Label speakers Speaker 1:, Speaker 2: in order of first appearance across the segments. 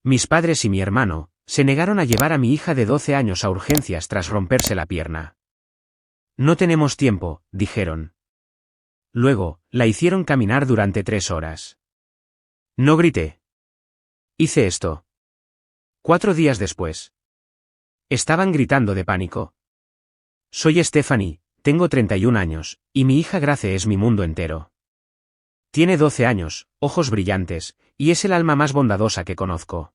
Speaker 1: Mis padres y mi hermano se negaron a llevar a mi hija de 12 años a urgencias tras romperse la pierna. No tenemos tiempo, dijeron. Luego, la hicieron caminar durante 3 horas. No grité. Hice esto. 4 días después. Estaban gritando de pánico. Soy Stephanie, tengo 31 años, y mi hija Grace es mi mundo entero. Tiene 12 años, ojos brillantes, y es el alma más bondadosa que conozco.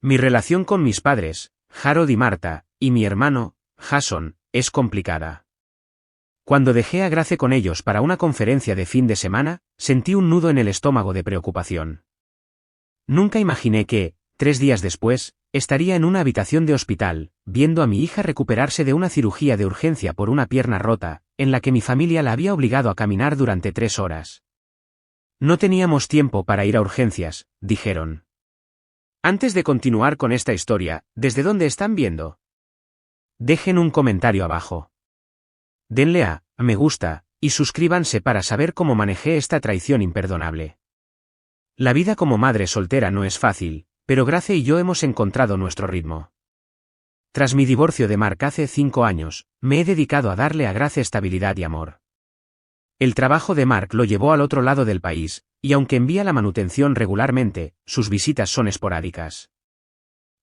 Speaker 1: Mi relación con mis padres, Harold y Marta, y mi hermano, Jason, es complicada. Cuando dejé a Grace con ellos para una conferencia de fin de semana, sentí un nudo en el estómago de preocupación. Nunca imaginé que, 3 días después, estaría en una habitación de hospital, viendo a mi hija recuperarse de una cirugía de urgencia por una pierna rota, en la que mi familia la había obligado a caminar durante 3 horas. No teníamos tiempo para ir a urgencias, dijeron. Antes de continuar con esta historia, ¿desde dónde están viendo? Dejen un comentario abajo. Denle a me gusta, y suscríbanse para saber cómo manejé esta traición imperdonable. La vida como madre soltera no es fácil, pero Grace y yo hemos encontrado nuestro ritmo. Tras mi divorcio de Mark hace 5 años, me he dedicado a darle a Grace estabilidad y amor. El trabajo de Mark lo llevó al otro lado del país, y aunque envía la manutención regularmente, sus visitas son esporádicas.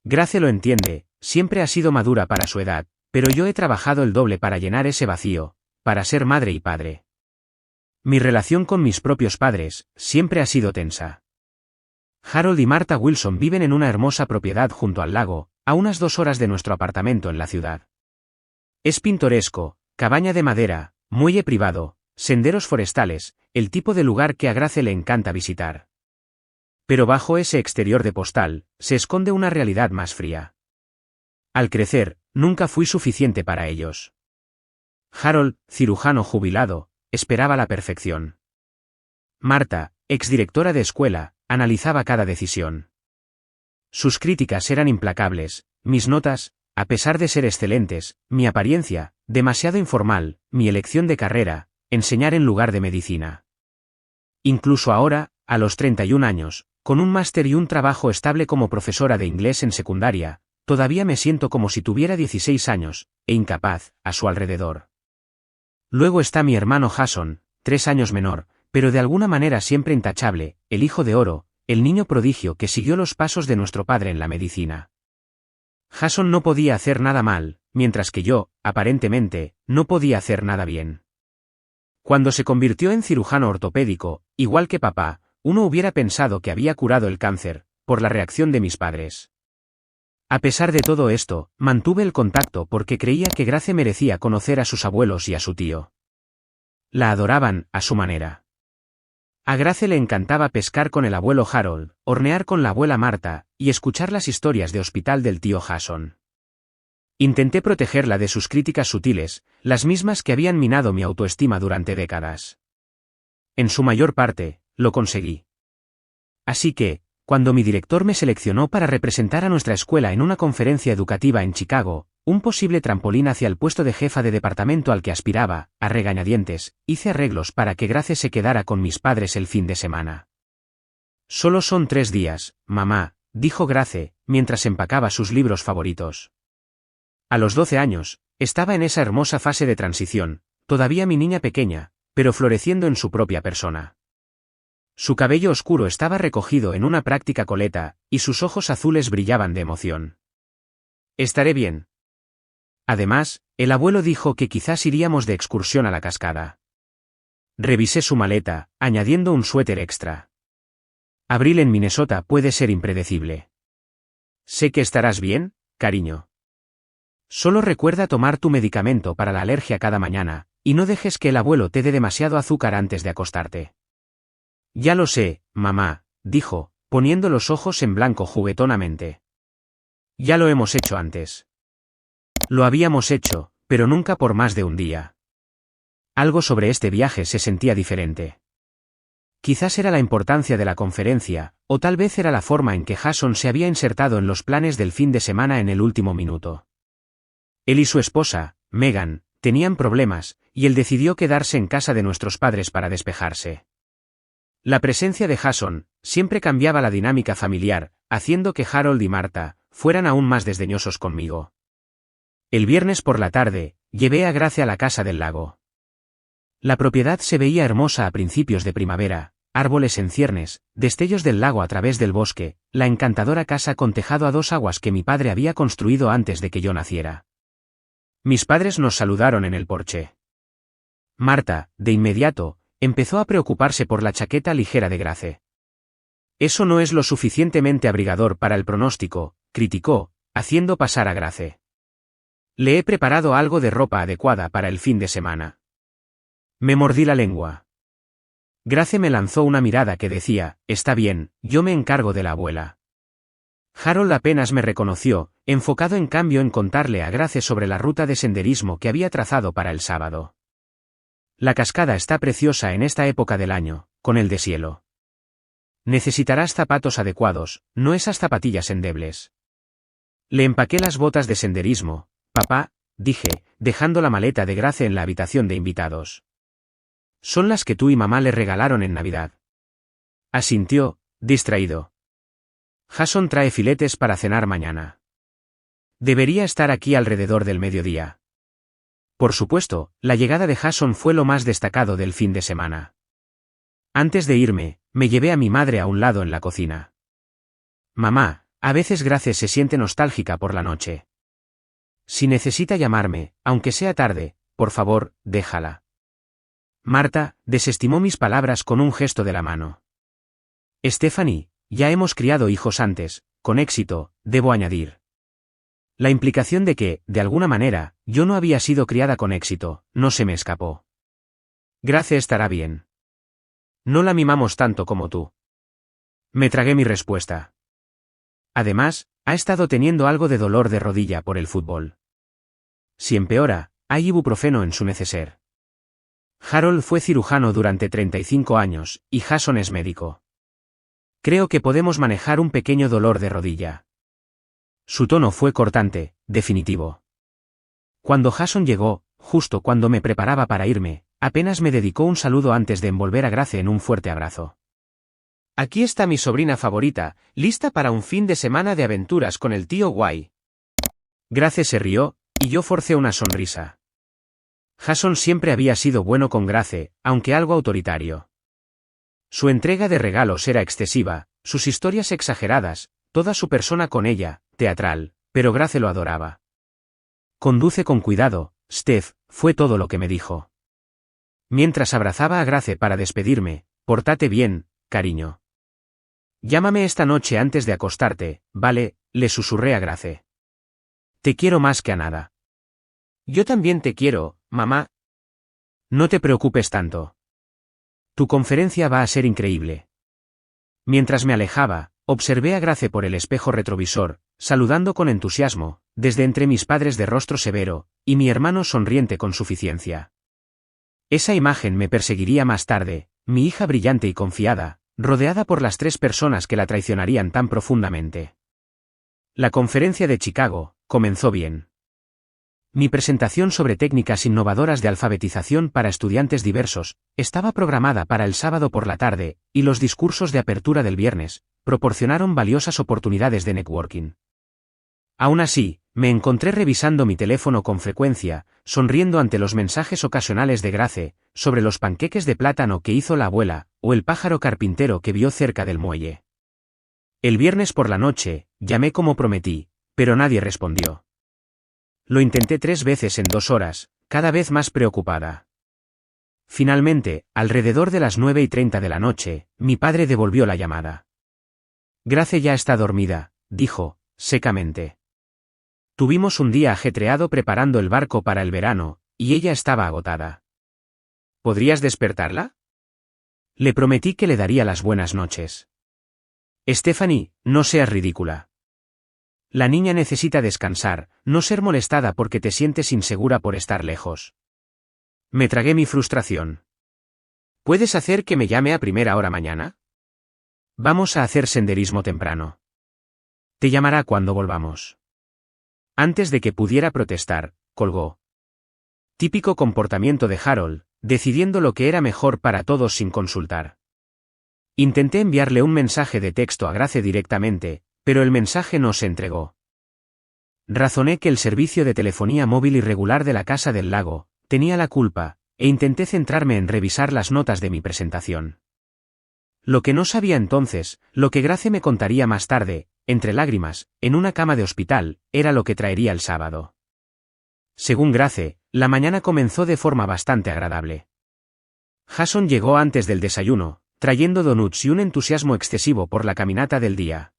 Speaker 1: Grace lo entiende, siempre ha sido madura para su edad, pero yo he trabajado el doble para llenar ese vacío, para ser madre y padre. Mi relación con mis propios padres siempre ha sido tensa. Harold y Marta Wilson viven en una hermosa propiedad junto al lago, a unas 2 horas de nuestro apartamento en la ciudad. Es pintoresco, cabaña de madera, muelle privado, senderos forestales, el tipo de lugar que a Grace le encanta visitar. Pero bajo ese exterior de postal, se esconde una realidad más fría. Al crecer, nunca fui suficiente para ellos. Harold, cirujano jubilado, esperaba la perfección. Marta, exdirectora de escuela, analizaba cada decisión. Sus críticas eran implacables, mis notas, a pesar de ser excelentes, mi apariencia, demasiado informal, mi elección de carrera, enseñar en lugar de medicina. Incluso ahora, a los 31 años, con un máster y un trabajo estable como profesora de inglés en secundaria, todavía me siento como si tuviera 16 años, e incapaz, a su alrededor. Luego está mi hermano Jason, 3 años menor, pero de alguna manera siempre intachable, el hijo de oro, el niño prodigio que siguió los pasos de nuestro padre en la medicina. Jason no podía hacer nada mal, mientras que yo, aparentemente, no podía hacer nada bien. Cuando se convirtió en cirujano ortopédico, igual que papá, uno hubiera pensado que había curado el cáncer, por la reacción de mis padres. A pesar de todo esto, mantuve el contacto porque creía que Grace merecía conocer a sus abuelos y a su tío. La adoraban, a su manera. A Grace le encantaba pescar con el abuelo Harold, hornear con la abuela Marta, y escuchar las historias de hospital del tío Jason. Intenté protegerla de sus críticas sutiles, las mismas que habían minado mi autoestima durante décadas. En su mayor parte, lo conseguí. Así que, cuando mi director me seleccionó para representar a nuestra escuela en una conferencia educativa en Chicago, un posible trampolín hacia el puesto de jefa de departamento al que aspiraba, a regañadientes, hice arreglos para que Grace se quedara con mis padres el fin de semana. Solo son 3 días, mamá, dijo Grace, mientras empacaba sus libros favoritos. A los 12 años, estaba en esa hermosa fase de transición, todavía mi niña pequeña, pero floreciendo en su propia persona. Su cabello oscuro estaba recogido en una práctica coleta, y sus ojos azules brillaban de emoción. Estaré bien. Además, el abuelo dijo que quizás iríamos de excursión a la cascada. Revisé su maleta, añadiendo un suéter extra. Abril en Minnesota puede ser impredecible. Sé que estarás bien, cariño. Solo recuerda tomar tu medicamento para la alergia cada mañana, y no dejes que el abuelo te dé demasiado azúcar antes de acostarte. Ya lo sé, mamá, dijo, poniendo los ojos en blanco juguetonamente. Ya lo hemos hecho antes. Lo habíamos hecho, pero nunca por más de un día. Algo sobre este viaje se sentía diferente. Quizás era la importancia de la conferencia, o tal vez era la forma en que Jason se había insertado en los planes del fin de semana en el último minuto. Él y su esposa, Megan, tenían problemas, y él decidió quedarse en casa de nuestros padres para despejarse. La presencia de Jason siempre cambiaba la dinámica familiar, haciendo que Harold y Marta fueran aún más desdeñosos conmigo. El viernes por la tarde, llevé a Grace a la casa del lago. La propiedad se veía hermosa a principios de primavera, árboles en ciernes, destellos del lago a través del bosque, la encantadora casa con tejado a dos aguas que mi padre había construido antes de que yo naciera. Mis padres nos saludaron en el porche. Marta, de inmediato, empezó a preocuparse por la chaqueta ligera de Grace. Eso no es lo suficientemente abrigador para el pronóstico, criticó, haciendo pasar a Grace. Le he preparado algo de ropa adecuada para el fin de semana. Me mordí la lengua. Grace me lanzó una mirada que decía, está bien, yo me encargo de la abuela. Harold apenas me reconoció, enfocado en cambio en contarle a Grace sobre la ruta de senderismo que había trazado para el sábado. La cascada está preciosa en esta época del año, con el deshielo. Necesitarás zapatos adecuados, no esas zapatillas endebles. Le empaqué las botas de senderismo, papá, dije, dejando la maleta de Grace en la habitación de invitados. Son las que tú y mamá le regalaron en Navidad. Asintió, distraído. Jason trae filetes para cenar mañana. Debería estar aquí alrededor del mediodía. Por supuesto, la llegada de Jason fue lo más destacado del fin de semana. Antes de irme, me llevé a mi madre a un lado en la cocina. Mamá, a veces Grace se siente nostálgica por la noche. Si necesita llamarme, aunque sea tarde, por favor, déjala. Marta desestimó mis palabras con un gesto de la mano. Stephanie, ya hemos criado hijos antes, con éxito, debo añadir. La implicación de que, de alguna manera, yo no había sido criada con éxito, no se me escapó. Grace estará bien. No la mimamos tanto como tú. Me tragué mi respuesta. Además, ha estado teniendo algo de dolor de rodilla por el fútbol. Si empeora, hay ibuprofeno en su neceser. Harold fue cirujano durante 35 años, y Jason es médico. Creo que podemos manejar un pequeño dolor de rodilla. Su tono fue cortante, definitivo. Cuando Jason llegó, justo cuando me preparaba para irme, apenas me dedicó un saludo antes de envolver a Grace en un fuerte abrazo. Aquí está mi sobrina favorita, lista para un fin de semana de aventuras con el tío Guay. Grace se rió, y yo forcé una sonrisa. Jason siempre había sido bueno con Grace, aunque algo autoritario. Su entrega de regalos era excesiva, sus historias exageradas, toda su persona con ella, teatral, pero Grace lo adoraba. Conduce con cuidado, Steph, fue todo lo que me dijo. Mientras abrazaba a Grace para despedirme, pórtate bien, cariño. Llámame esta noche antes de acostarte, ¿vale?, le susurré a Grace. Te quiero más que a nada. Yo también te quiero, mamá. No te preocupes tanto. Tu conferencia va a ser increíble. Mientras me alejaba, observé a Grace por el espejo retrovisor, saludando con entusiasmo, desde entre mis padres de rostro severo, y mi hermano sonriente con suficiencia. Esa imagen me perseguiría más tarde, mi hija brillante y confiada, rodeada por las 3 personas que la traicionarían tan profundamente. La conferencia de Chicago comenzó bien. Mi presentación sobre técnicas innovadoras de alfabetización para estudiantes diversos estaba programada para el sábado por la tarde, y los discursos de apertura del viernes proporcionaron valiosas oportunidades de networking. Aún así, me encontré revisando mi teléfono con frecuencia, sonriendo ante los mensajes ocasionales de Grace sobre los panqueques de plátano que hizo la abuela, o el pájaro carpintero que vio cerca del muelle. El viernes por la noche, llamé como prometí, pero nadie respondió. Lo intenté 3 veces en 2 horas, cada vez más preocupada. Finalmente, alrededor de las 9:30 de la noche, mi padre devolvió la llamada. Grace ya está dormida, dijo, secamente. Tuvimos un día ajetreado preparando el barco para el verano, y ella estaba agotada. ¿Podrías despertarla? Le prometí que le daría las buenas noches. Stephanie, no seas ridícula. La niña necesita descansar, no ser molestada porque te sientes insegura por estar lejos. Me tragué mi frustración. ¿Puedes hacer que me llame a primera hora mañana? Vamos a hacer senderismo temprano. Te llamará cuando volvamos. Antes de que pudiera protestar, colgó. Típico comportamiento de Harold, decidiendo lo que era mejor para todos sin consultar. Intenté enviarle un mensaje de texto a Grace directamente, pero el mensaje no se entregó. Razoné que el servicio de telefonía móvil irregular de la Casa del Lago tenía la culpa, e intenté centrarme en revisar las notas de mi presentación. Lo que no sabía entonces, lo que Grace me contaría más tarde, entre lágrimas, en una cama de hospital, era lo que traería el sábado. Según Grace, la mañana comenzó de forma bastante agradable. Jason llegó antes del desayuno, trayendo donuts y un entusiasmo excesivo por la caminata del día.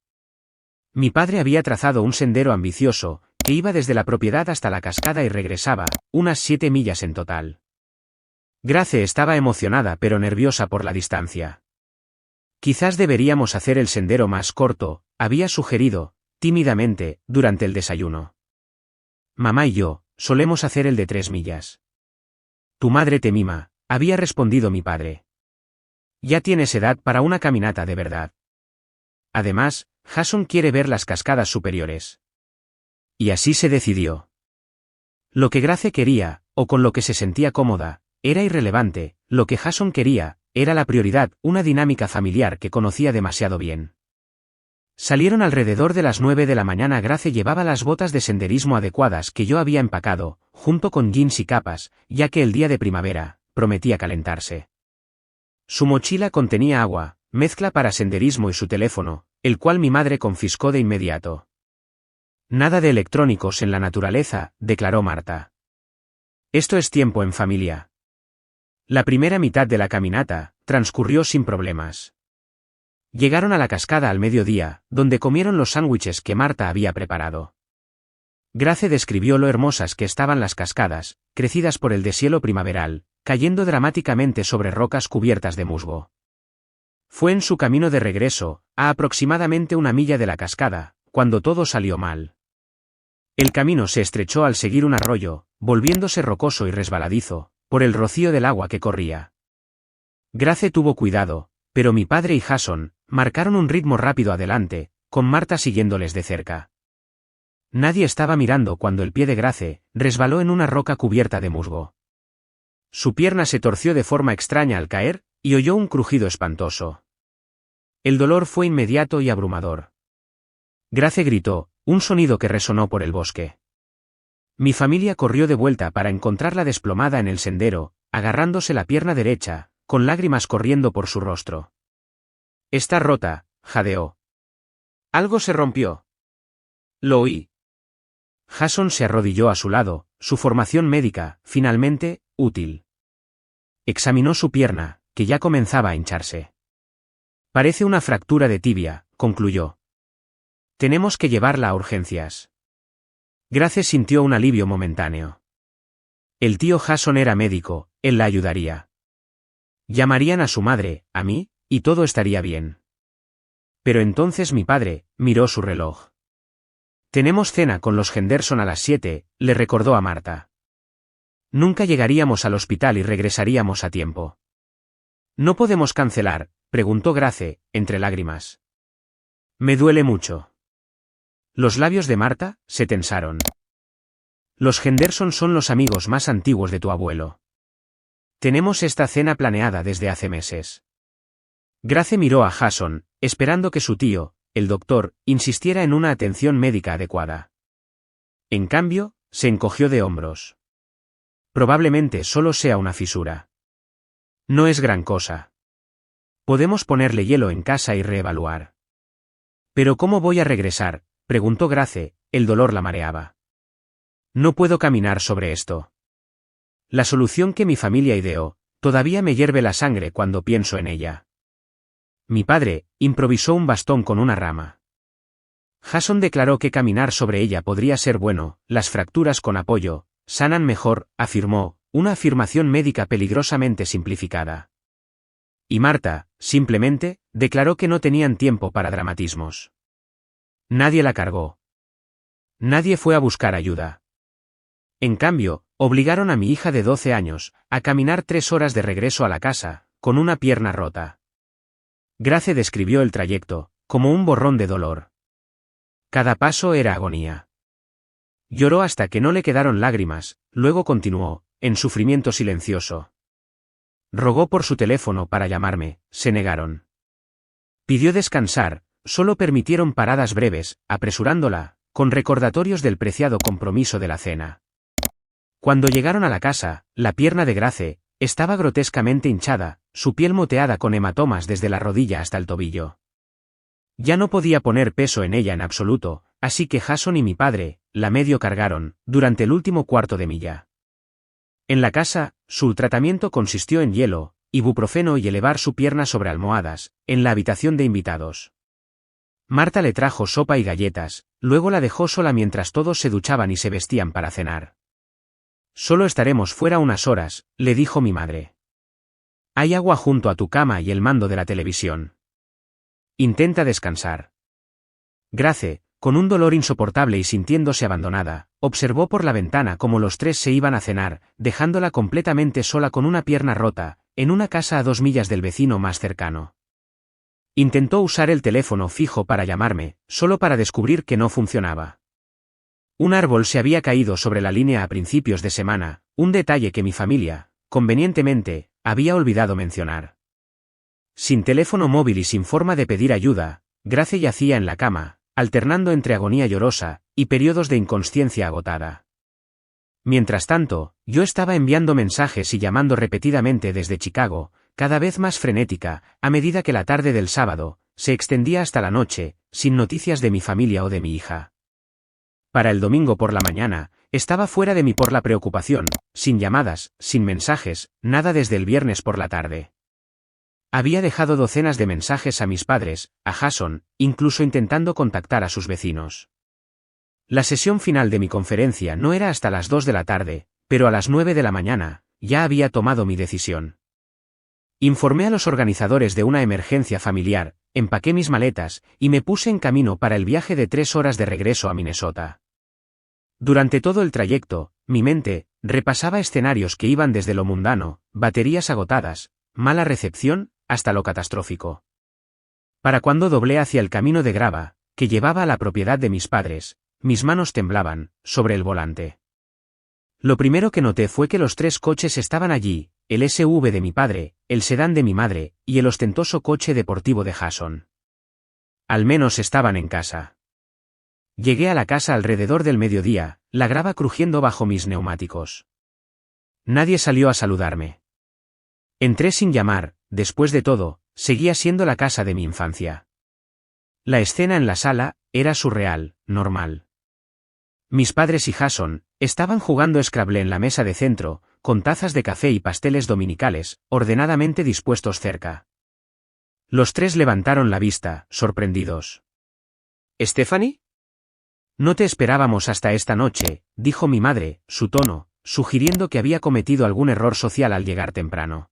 Speaker 1: Mi padre había trazado un sendero ambicioso, que iba desde la propiedad hasta la cascada y regresaba, unas 7 millas en total. Grace estaba emocionada pero nerviosa por la distancia. Quizás deberíamos hacer el sendero más corto, había sugerido, tímidamente, durante el desayuno. Mamá y yo, solemos hacer el de 3 millas. Tu madre te mima, había respondido mi padre. Ya tienes edad para una caminata de verdad. Además, Jason quiere ver las cascadas superiores. Y así se decidió. Lo que Grace quería, o con lo que se sentía cómoda, era irrelevante, lo que Jason quería, era la prioridad, una dinámica familiar que conocía demasiado bien. Salieron alrededor de las 9 de la mañana. Grace llevaba las botas de senderismo adecuadas que yo había empacado, junto con jeans y capas, ya que el día de primavera prometía calentarse. Su mochila contenía agua, mezcla para senderismo y su teléfono, el cual mi madre confiscó de inmediato. Nada de electrónicos en la naturaleza, declaró Marta. Esto es tiempo en familia. La primera mitad de la caminata transcurrió sin problemas. Llegaron a la cascada al mediodía, donde comieron los sándwiches que Marta había preparado. Grace describió lo hermosas que estaban las cascadas, crecidas por el deshielo primaveral, cayendo dramáticamente sobre rocas cubiertas de musgo. Fue en su camino de regreso, a aproximadamente 1 milla de la cascada, cuando todo salió mal. El camino se estrechó al seguir un arroyo, volviéndose rocoso y resbaladizo, por el rocío del agua que corría. Grace tuvo cuidado, pero mi padre y Jason marcaron un ritmo rápido adelante, con Marta siguiéndoles de cerca. Nadie estaba mirando cuando el pie de Grace resbaló en una roca cubierta de musgo. Su pierna se torció de forma extraña al caer, y oyó un crujido espantoso. El dolor fue inmediato y abrumador. Grace gritó, un sonido que resonó por el bosque. Mi familia corrió de vuelta para encontrarla desplomada en el sendero, agarrándose la pierna derecha, con lágrimas corriendo por su rostro. Está rota, jadeó. Algo se rompió. Lo oí. Jason se arrodilló a su lado, su formación médica, finalmente, útil. Examinó su pierna, que ya comenzaba a hincharse. Parece una fractura de tibia, concluyó. Tenemos que llevarla a urgencias. Grace sintió un alivio momentáneo. El tío Jason era médico, él la ayudaría. Llamarían a su madre, a mí, y todo estaría bien. Pero entonces mi padre miró su reloj. Tenemos cena con los Henderson a las 7, le recordó a Marta. Nunca llegaríamos al hospital y regresaríamos a tiempo. ¿No podemos cancelar?, preguntó Grace, entre lágrimas. Me duele mucho. Los labios de Marta se tensaron. Los Henderson son los amigos más antiguos de tu abuelo. Tenemos esta cena planeada desde hace meses. Grace miró a Jason, esperando que su tío, el doctor, insistiera en una atención médica adecuada. En cambio, se encogió de hombros. Probablemente solo sea una fisura. No es gran cosa. Podemos ponerle hielo en casa y reevaluar. ¿Pero cómo voy a regresar?, preguntó Grace, el dolor la mareaba. No puedo caminar sobre esto. La solución que mi familia ideó, todavía me hierve la sangre cuando pienso en ella. Mi padre improvisó un bastón con una rama. Jason declaró que caminar sobre ella podría ser bueno, las fracturas con apoyo sanan mejor, afirmó, una afirmación médica peligrosamente simplificada. Y Marta, simplemente, declaró que no tenían tiempo para dramatismos. Nadie la cargó. Nadie fue a buscar ayuda. En cambio, obligaron a mi hija de 12 años a caminar 3 horas de regreso a la casa, con una pierna rota. Grace describió el trayecto como un borrón de dolor. Cada paso era agonía. Lloró hasta que no le quedaron lágrimas, luego continuó, en sufrimiento silencioso. Rogó por su teléfono para llamarme, se negaron. Pidió descansar, solo permitieron paradas breves, apresurándola, con recordatorios del preciado compromiso de la cena. Cuando llegaron a la casa, la pierna de Grace estaba grotescamente hinchada, su piel moteada con hematomas desde la rodilla hasta el tobillo. Ya no podía poner peso en ella en absoluto, así que Jason y mi padre la medio cargaron, durante el último cuarto de milla. En la casa, su tratamiento consistió en hielo, ibuprofeno y elevar su pierna sobre almohadas, en la habitación de invitados. Marta le trajo sopa y galletas, luego la dejó sola mientras todos se duchaban y se vestían para cenar. Solo estaremos fuera unas horas, le dijo mi madre. Hay agua junto a tu cama y el mando de la televisión. Intenta descansar. Grace, con un dolor insoportable y sintiéndose abandonada, observó por la ventana cómo los tres se iban a cenar, dejándola completamente sola con una pierna rota, en una casa a 2 millas del vecino más cercano. Intentó usar el teléfono fijo para llamarme, solo para descubrir que no funcionaba. Un árbol se había caído sobre la línea a principios de semana, un detalle que mi familia, convenientemente, había olvidado mencionar. Sin teléfono móvil y sin forma de pedir ayuda, Grace yacía en la cama, alternando entre agonía llorosa y periodos de inconsciencia agotada. Mientras tanto, yo estaba enviando mensajes y llamando repetidamente desde Chicago, cada vez más frenética, a medida que la tarde del sábado se extendía hasta la noche, sin noticias de mi familia o de mi hija. Para el domingo por la mañana, estaba fuera de mí por la preocupación, sin llamadas, sin mensajes, nada desde el viernes por la tarde. Había dejado docenas de mensajes a mis padres, a Jason, incluso intentando contactar a sus vecinos. La sesión final de mi conferencia no era hasta las 2 de la tarde, pero a las 9 de la mañana, ya había tomado mi decisión. Informé a los organizadores de una emergencia familiar, empaqué mis maletas, y me puse en camino para el viaje de 3 horas de regreso a Minnesota. Durante todo el trayecto, mi mente repasaba escenarios que iban desde lo mundano, baterías agotadas, mala recepción, hasta lo catastrófico. Para cuando doblé hacia el camino de grava, que llevaba a la propiedad de mis padres, mis manos temblaban, sobre el volante. Lo primero que noté fue que los 3 coches estaban allí, el SUV de mi padre, el sedán de mi madre, y el ostentoso coche deportivo de Jason. Al menos estaban en casa. Llegué a la casa alrededor del mediodía, la grava crujiendo bajo mis neumáticos. Nadie salió a saludarme. Entré sin llamar, después de todo, seguía siendo la casa de mi infancia. La escena en la sala era surreal, normal. Mis padres y Jason estaban jugando Scrabble en la mesa de centro, con tazas de café y pasteles dominicales, ordenadamente dispuestos cerca. Los 3 levantaron la vista, sorprendidos. ¿Stephanie? No te esperábamos hasta esta noche, dijo mi madre, su tono, sugiriendo que había cometido algún error social al llegar temprano.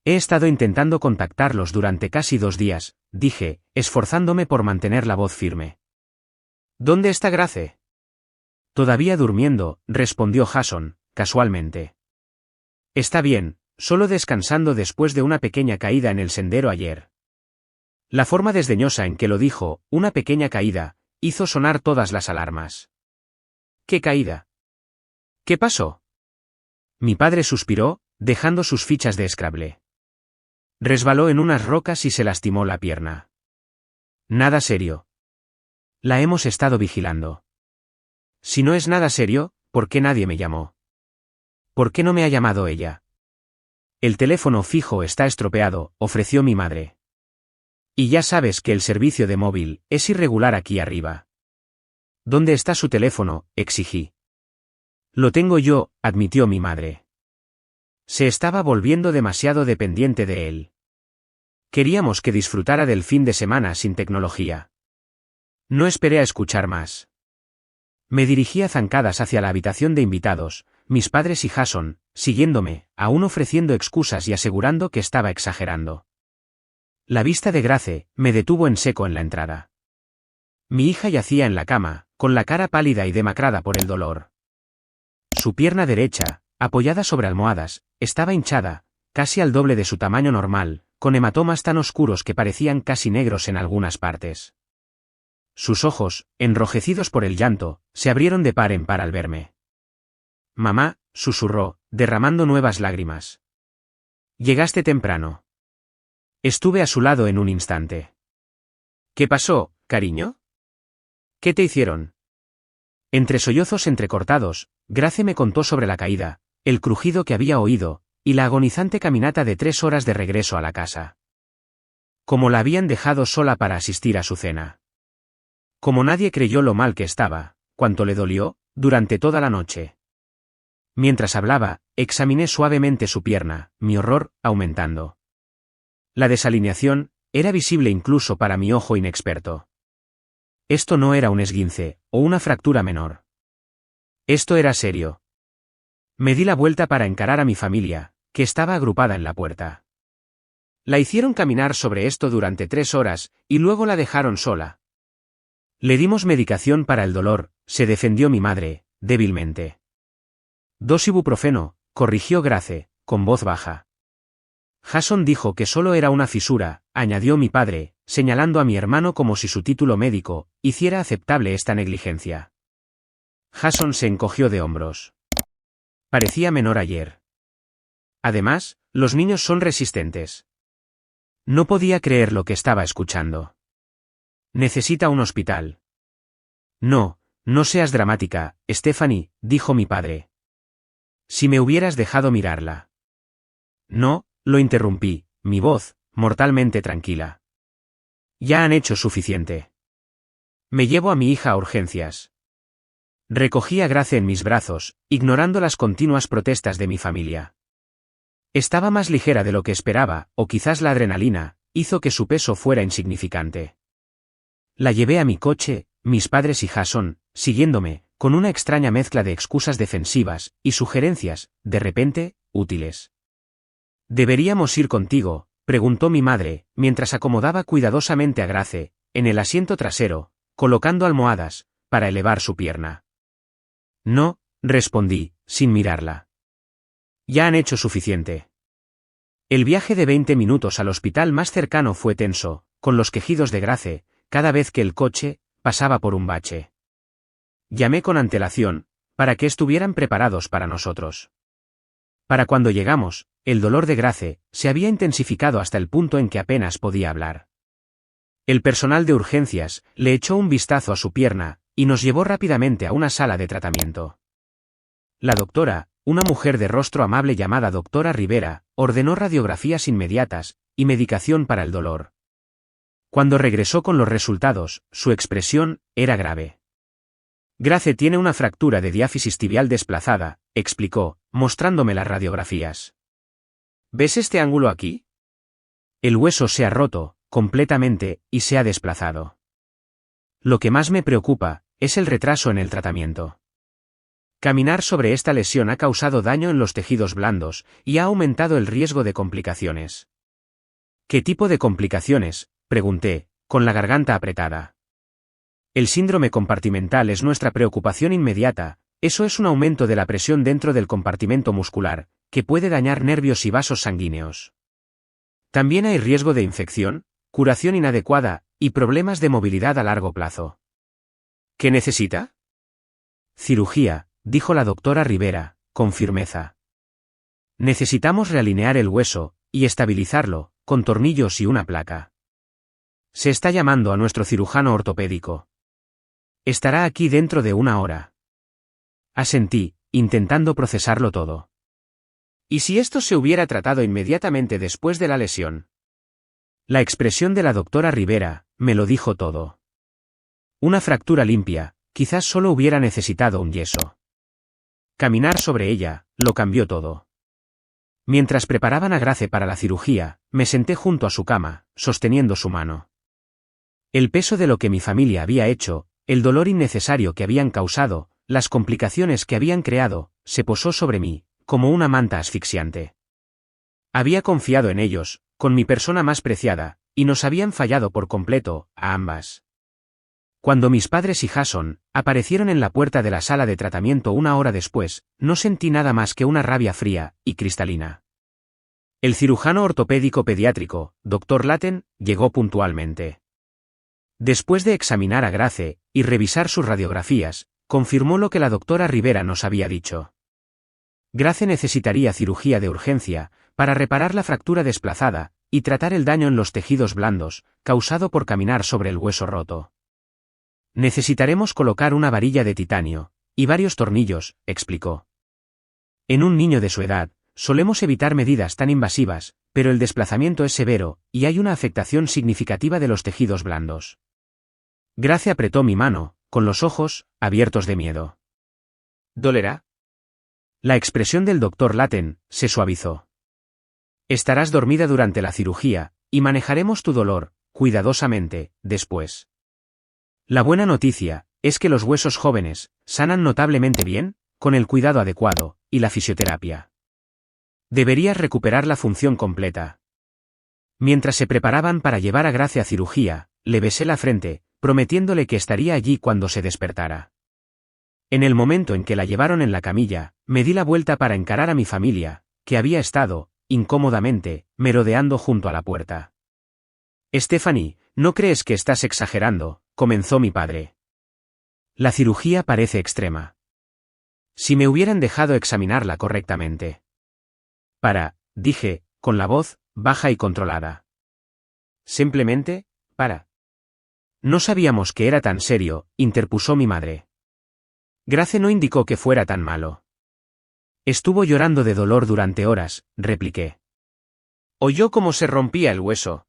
Speaker 1: He estado intentando contactarlos durante casi 2 días, dije, esforzándome por mantener la voz firme. ¿Dónde está Grace? Todavía durmiendo, respondió Jason, casualmente. Está bien, solo descansando después de una pequeña caída en el sendero ayer. La forma desdeñosa en que lo dijo, una pequeña caída, hizo sonar todas las alarmas. ¿Qué caída? ¿Qué pasó? Mi padre suspiró, dejando sus fichas de Scrabble. Resbaló en unas rocas y se lastimó la pierna. Nada serio. La hemos estado vigilando. Si no es nada serio, ¿por qué nadie me llamó? ¿Por qué no me ha llamado ella? El teléfono fijo está estropeado, ofreció mi madre. Y ya sabes que el servicio de móvil es irregular aquí arriba. ¿Dónde está su teléfono?, exigí. Lo tengo yo, admitió mi madre. Se estaba volviendo demasiado dependiente de él. Queríamos que disfrutara del fin de semana sin tecnología. No esperé a escuchar más. Me dirigí a zancadas hacia la habitación de invitados, mis padres y Jason, siguiéndome, aún ofreciendo excusas y asegurando que estaba exagerando. La vista de Grace me detuvo en seco en la entrada. Mi hija yacía en la cama, con la cara pálida y demacrada por el dolor. Su pierna derecha, apoyada sobre almohadas, estaba hinchada, casi al doble de su tamaño normal, con hematomas tan oscuros que parecían casi negros en algunas partes. Sus ojos, enrojecidos por el llanto, se abrieron de par en par al verme. Mamá, susurró, derramando nuevas lágrimas. Llegaste temprano. Estuve a su lado en un instante. ¿Qué pasó, cariño? ¿Qué te hicieron? Entre sollozos entrecortados, Grace me contó sobre la caída, el crujido que había oído, y la agonizante caminata de 3 horas de regreso a la casa. Como la habían dejado sola para asistir a su cena. Como nadie creyó lo mal que estaba, cuánto le dolió, durante toda la noche. Mientras hablaba, examiné suavemente su pierna, mi horror aumentando. La desalineación era visible incluso para mi ojo inexperto. Esto no era un esguince, o una fractura menor. Esto era serio. Me di la vuelta para encarar a mi familia, que estaba agrupada en la puerta. La hicieron caminar sobre esto durante 3 horas, y luego la dejaron sola. Le dimos medicación para el dolor, se defendió mi madre, débilmente. 2 ibuprofeno, corrigió Grace, con voz baja. Jason dijo que solo era una fisura, añadió mi padre, señalando a mi hermano como si su título médico hiciera aceptable esta negligencia. Jason se encogió de hombros. Parecía menor ayer. Además, los niños son resistentes. No podía creer lo que estaba escuchando. Necesita un hospital. No, no seas dramática, Stephanie, dijo mi padre. Si me hubieras dejado mirarla. No, lo interrumpí, mi voz, mortalmente tranquila. Ya han hecho suficiente. Me llevo a mi hija a urgencias. Recogí a Grace en mis brazos, ignorando las continuas protestas de mi familia. Estaba más ligera de lo que esperaba, o quizás la adrenalina hizo que su peso fuera insignificante. La llevé a mi coche, mis padres y Jason, siguiéndome, con una extraña mezcla de excusas defensivas y sugerencias, de repente, útiles. ¿Deberíamos ir contigo?, preguntó mi madre, mientras acomodaba cuidadosamente a Grace, en el asiento trasero, colocando almohadas, para elevar su pierna. No, respondí, sin mirarla. Ya han hecho suficiente. El viaje de 20 minutos al hospital más cercano fue tenso, con los quejidos de Grace, cada vez que el coche pasaba por un bache. Llamé con antelación, para que estuvieran preparados para nosotros. Para cuando llegamos, el dolor de Grace se había intensificado hasta el punto en que apenas podía hablar. El personal de urgencias le echó un vistazo a su pierna, y nos llevó rápidamente a una sala de tratamiento. La doctora, una mujer de rostro amable llamada doctora Rivera, ordenó radiografías inmediatas y medicación para el dolor. Cuando regresó con los resultados, su expresión era grave. Grace tiene una fractura de diáfisis tibial desplazada, explicó, mostrándome las radiografías. ¿Ves este ángulo aquí? El hueso se ha roto, completamente, y se ha desplazado. Lo que más me preocupa es el retraso en el tratamiento. Caminar sobre esta lesión ha causado daño en los tejidos blandos y ha aumentado el riesgo de complicaciones. ¿Qué tipo de complicaciones?, pregunté, con la garganta apretada. El síndrome compartimental es nuestra preocupación inmediata, eso es un aumento de la presión dentro del compartimento muscular, que puede dañar nervios y vasos sanguíneos. También hay riesgo de infección, curación inadecuada, y problemas de movilidad a largo plazo. ¿Qué necesita? Cirugía, dijo la doctora Rivera, con firmeza. Necesitamos realinear el hueso, y estabilizarlo, con tornillos y una placa. Se está llamando a nuestro cirujano ortopédico. Estará aquí dentro de 1 hora. Asentí, intentando procesarlo todo. ¿Y si esto se hubiera tratado inmediatamente después de la lesión? La expresión de la doctora Rivera me lo dijo todo. Una fractura limpia, quizás solo hubiera necesitado un yeso. Caminar sobre ella lo cambió todo. Mientras preparaban a Grace para la cirugía, me senté junto a su cama, sosteniendo su mano. El peso de lo que mi familia había hecho, el dolor innecesario que habían causado, las complicaciones que habían creado, se posó sobre mí, como una manta asfixiante. Había confiado en ellos, con mi persona más preciada, y nos habían fallado por completo, a ambas. Cuando mis padres y Jason aparecieron en la puerta de la sala de tratamiento 1 hora después, no sentí nada más que una rabia fría y cristalina. El cirujano ortopédico pediátrico, Dr. Latten, llegó puntualmente. Después de examinar a Grace y revisar sus radiografías, confirmó lo que la doctora Rivera nos había dicho. Grace necesitaría cirugía de urgencia para reparar la fractura desplazada y tratar el daño en los tejidos blandos, causado por caminar sobre el hueso roto. Necesitaremos colocar una varilla de titanio, y varios tornillos, explicó. En un niño de su edad, solemos evitar medidas tan invasivas, pero el desplazamiento es severo, y hay una afectación significativa de los tejidos blandos. Grace apretó mi mano, con los ojos abiertos de miedo.
Speaker 2: ¿Dolerá?
Speaker 1: La expresión del doctor Latten se suavizó. Estarás dormida durante la cirugía, y manejaremos tu dolor, cuidadosamente, después. La buena noticia es que los huesos jóvenes sanan notablemente bien, con el cuidado adecuado, y la fisioterapia. Deberías recuperar la función completa. Mientras se preparaban para llevar a Grace a cirugía, le besé la frente, prometiéndole que estaría allí cuando se despertara. En el momento en que la llevaron en la camilla, me di la vuelta para encarar a mi familia, que había estado, incómodamente, merodeando junto a la puerta. Stephanie, ¿no crees que estás exagerando?, comenzó mi padre. La cirugía parece extrema. Si me hubieran dejado examinarla correctamente. Dije, con la voz baja y controlada.
Speaker 2: Simplemente, para.
Speaker 1: No sabíamos que era tan serio, interpuso mi madre. Grace no indicó que fuera tan malo. Estuvo llorando de dolor durante horas, repliqué.
Speaker 2: Oyó cómo se rompía el hueso.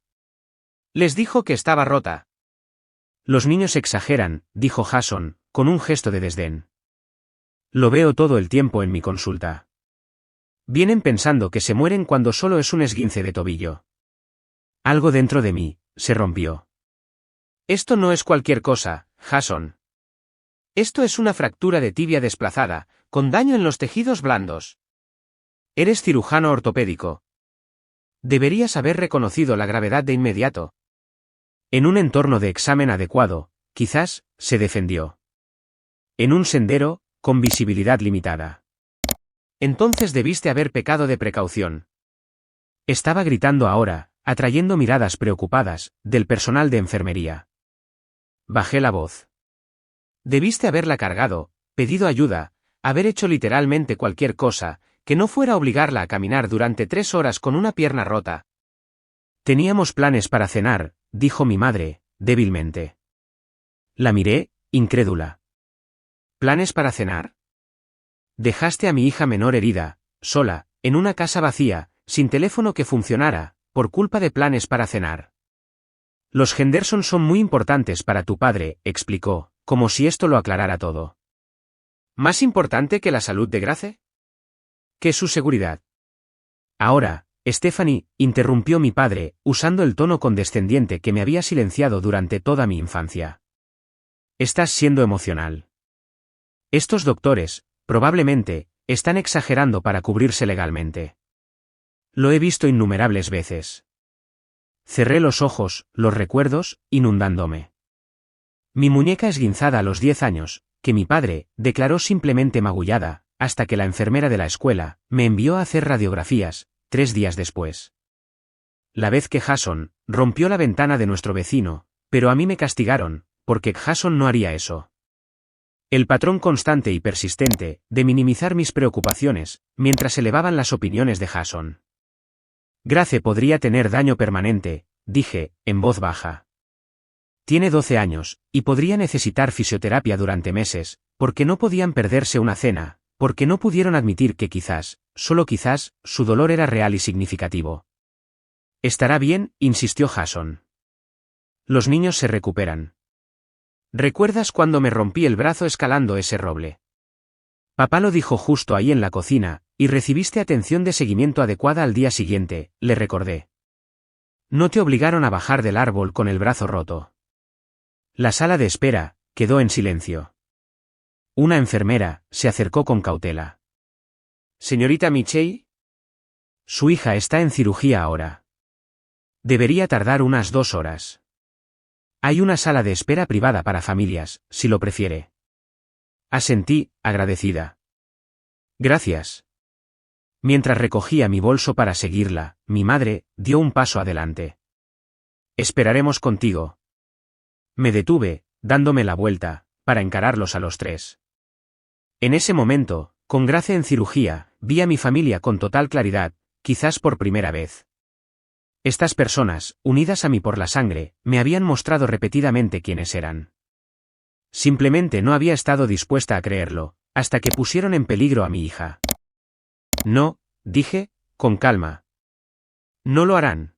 Speaker 2: Les dijo que estaba rota.
Speaker 1: Los niños exageran, dijo Jason, con un gesto de desdén. Lo veo todo el tiempo en mi consulta. Vienen pensando que se mueren cuando solo es un esguince de tobillo. Algo dentro de mí se rompió.
Speaker 2: Esto no es cualquier cosa, Jason. Esto es una fractura de tibia desplazada, con daño en los tejidos blandos. Eres cirujano ortopédico. Deberías haber reconocido la gravedad de inmediato.
Speaker 1: En un entorno de examen adecuado, quizás, se defendió. En un sendero, con visibilidad limitada.
Speaker 2: Entonces debiste haber pecado de precaución.
Speaker 1: Estaba gritando ahora, atrayendo miradas preocupadas, del personal de enfermería. Bajé la voz.
Speaker 2: Debiste haberla cargado, pedido ayuda, haber hecho literalmente cualquier cosa, que no fuera obligarla a caminar durante 3 horas con una pierna rota.
Speaker 1: Teníamos planes para cenar, dijo mi madre, débilmente. La miré, incrédula.
Speaker 2: ¿Planes para cenar?
Speaker 1: Dejaste a mi hija menor herida, sola, en una casa vacía, sin teléfono que funcionara, por culpa de planes para cenar. Los Henderson son muy importantes para tu padre, explicó, como si esto lo aclarara todo.
Speaker 2: ¿Más importante que la salud de Grace?
Speaker 1: Que su seguridad. Ahora, Stephanie, interrumpió mi padre, usando el tono condescendiente que me había silenciado durante toda mi infancia. Estás siendo emocional. Estos doctores, probablemente, están exagerando para cubrirse legalmente. Lo he visto innumerables veces. Cerré los ojos, los recuerdos, inundándome. Mi muñeca esguinzada a los 10 años, que mi padre declaró simplemente magullada, hasta que la enfermera de la escuela me envió a hacer radiografías, 3 días después. La vez que Jason rompió la ventana de nuestro vecino, pero a mí me castigaron, porque Jason no haría eso. El patrón constante y persistente de minimizar mis preocupaciones, mientras elevaban las opiniones de Jason. Grace podría tener daño permanente, dije, en voz baja. Tiene 12 años, y podría necesitar fisioterapia durante meses, porque no podían perderse una cena, porque no pudieron admitir que quizás, solo quizás, su dolor era real y significativo. Estará bien, insistió Jason. Los niños se recuperan. ¿Recuerdas cuando me rompí el brazo escalando ese roble? Papá lo dijo justo ahí en la cocina, y recibiste atención de seguimiento adecuada al día siguiente, le recordé. No te obligaron a bajar del árbol con el brazo roto. La sala de espera quedó en silencio. Una enfermera se acercó con cautela.
Speaker 2: ¿Señorita Michei?
Speaker 1: Su hija está en cirugía ahora. Debería tardar unas 2 horas. Hay una sala de espera privada para familias, si lo prefiere. Asentí, agradecida. Gracias. Mientras recogía mi bolso para seguirla, mi madre dio un paso adelante. Esperaremos contigo. Me detuve, dándome la vuelta, para encararlos a los 3. En ese momento, con Grace en cirugía, vi a mi familia con total claridad, quizás por primera vez. Estas personas, unidas a mí por la sangre, me habían mostrado repetidamente quiénes eran. Simplemente no había estado dispuesta a creerlo, hasta que pusieron en peligro a mi hija. No, dije, con calma. No lo harán.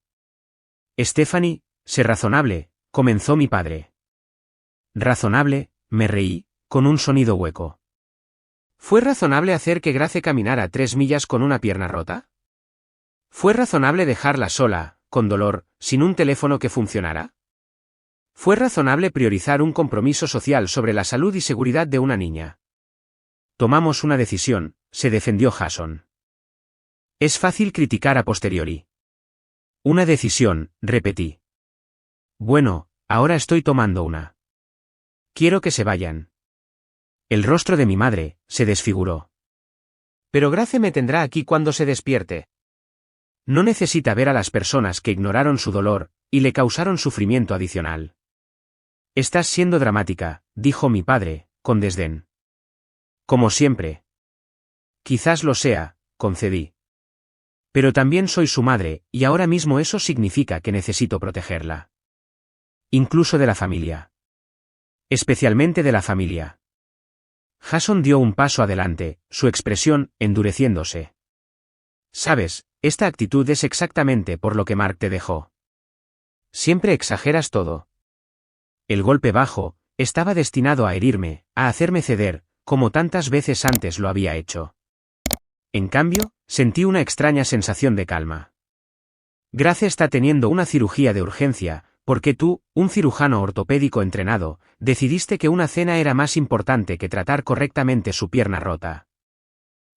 Speaker 1: Stephanie, sé razonable, comenzó mi padre. Razonable, me reí, con un sonido hueco. ¿Fue razonable hacer que Grace caminara 3 millas con una pierna rota? ¿Fue razonable dejarla sola, con dolor, sin un teléfono que funcionara? ¿Fue razonable priorizar un compromiso social sobre la salud y seguridad de una niña? Tomamos una decisión, se defendió Jason. Es fácil criticar a posteriori. Una decisión, repetí. Bueno, ahora estoy tomando una. Quiero que se vayan. El rostro de mi madre se desfiguró. Pero Grace me tendrá aquí cuando se despierte. No necesita ver a las personas que ignoraron su dolor y le causaron sufrimiento adicional. Estás siendo dramática, dijo mi padre, con desdén. Como siempre. Quizás lo sea, concedí. Pero también soy su madre, y ahora mismo eso significa que necesito protegerla. Incluso de la familia. Especialmente de la familia. Jason dio un paso adelante, su expresión endureciéndose. Sabes, esta actitud es exactamente por lo que Mark te dejó. Siempre exageras todo. El golpe bajo estaba destinado a herirme, a hacerme ceder, como tantas veces antes lo había hecho. En cambio, sentí una extraña sensación de calma. Grace está teniendo una cirugía de urgencia, porque tú, un cirujano ortopédico entrenado, decidiste que una cena era más importante que tratar correctamente su pierna rota.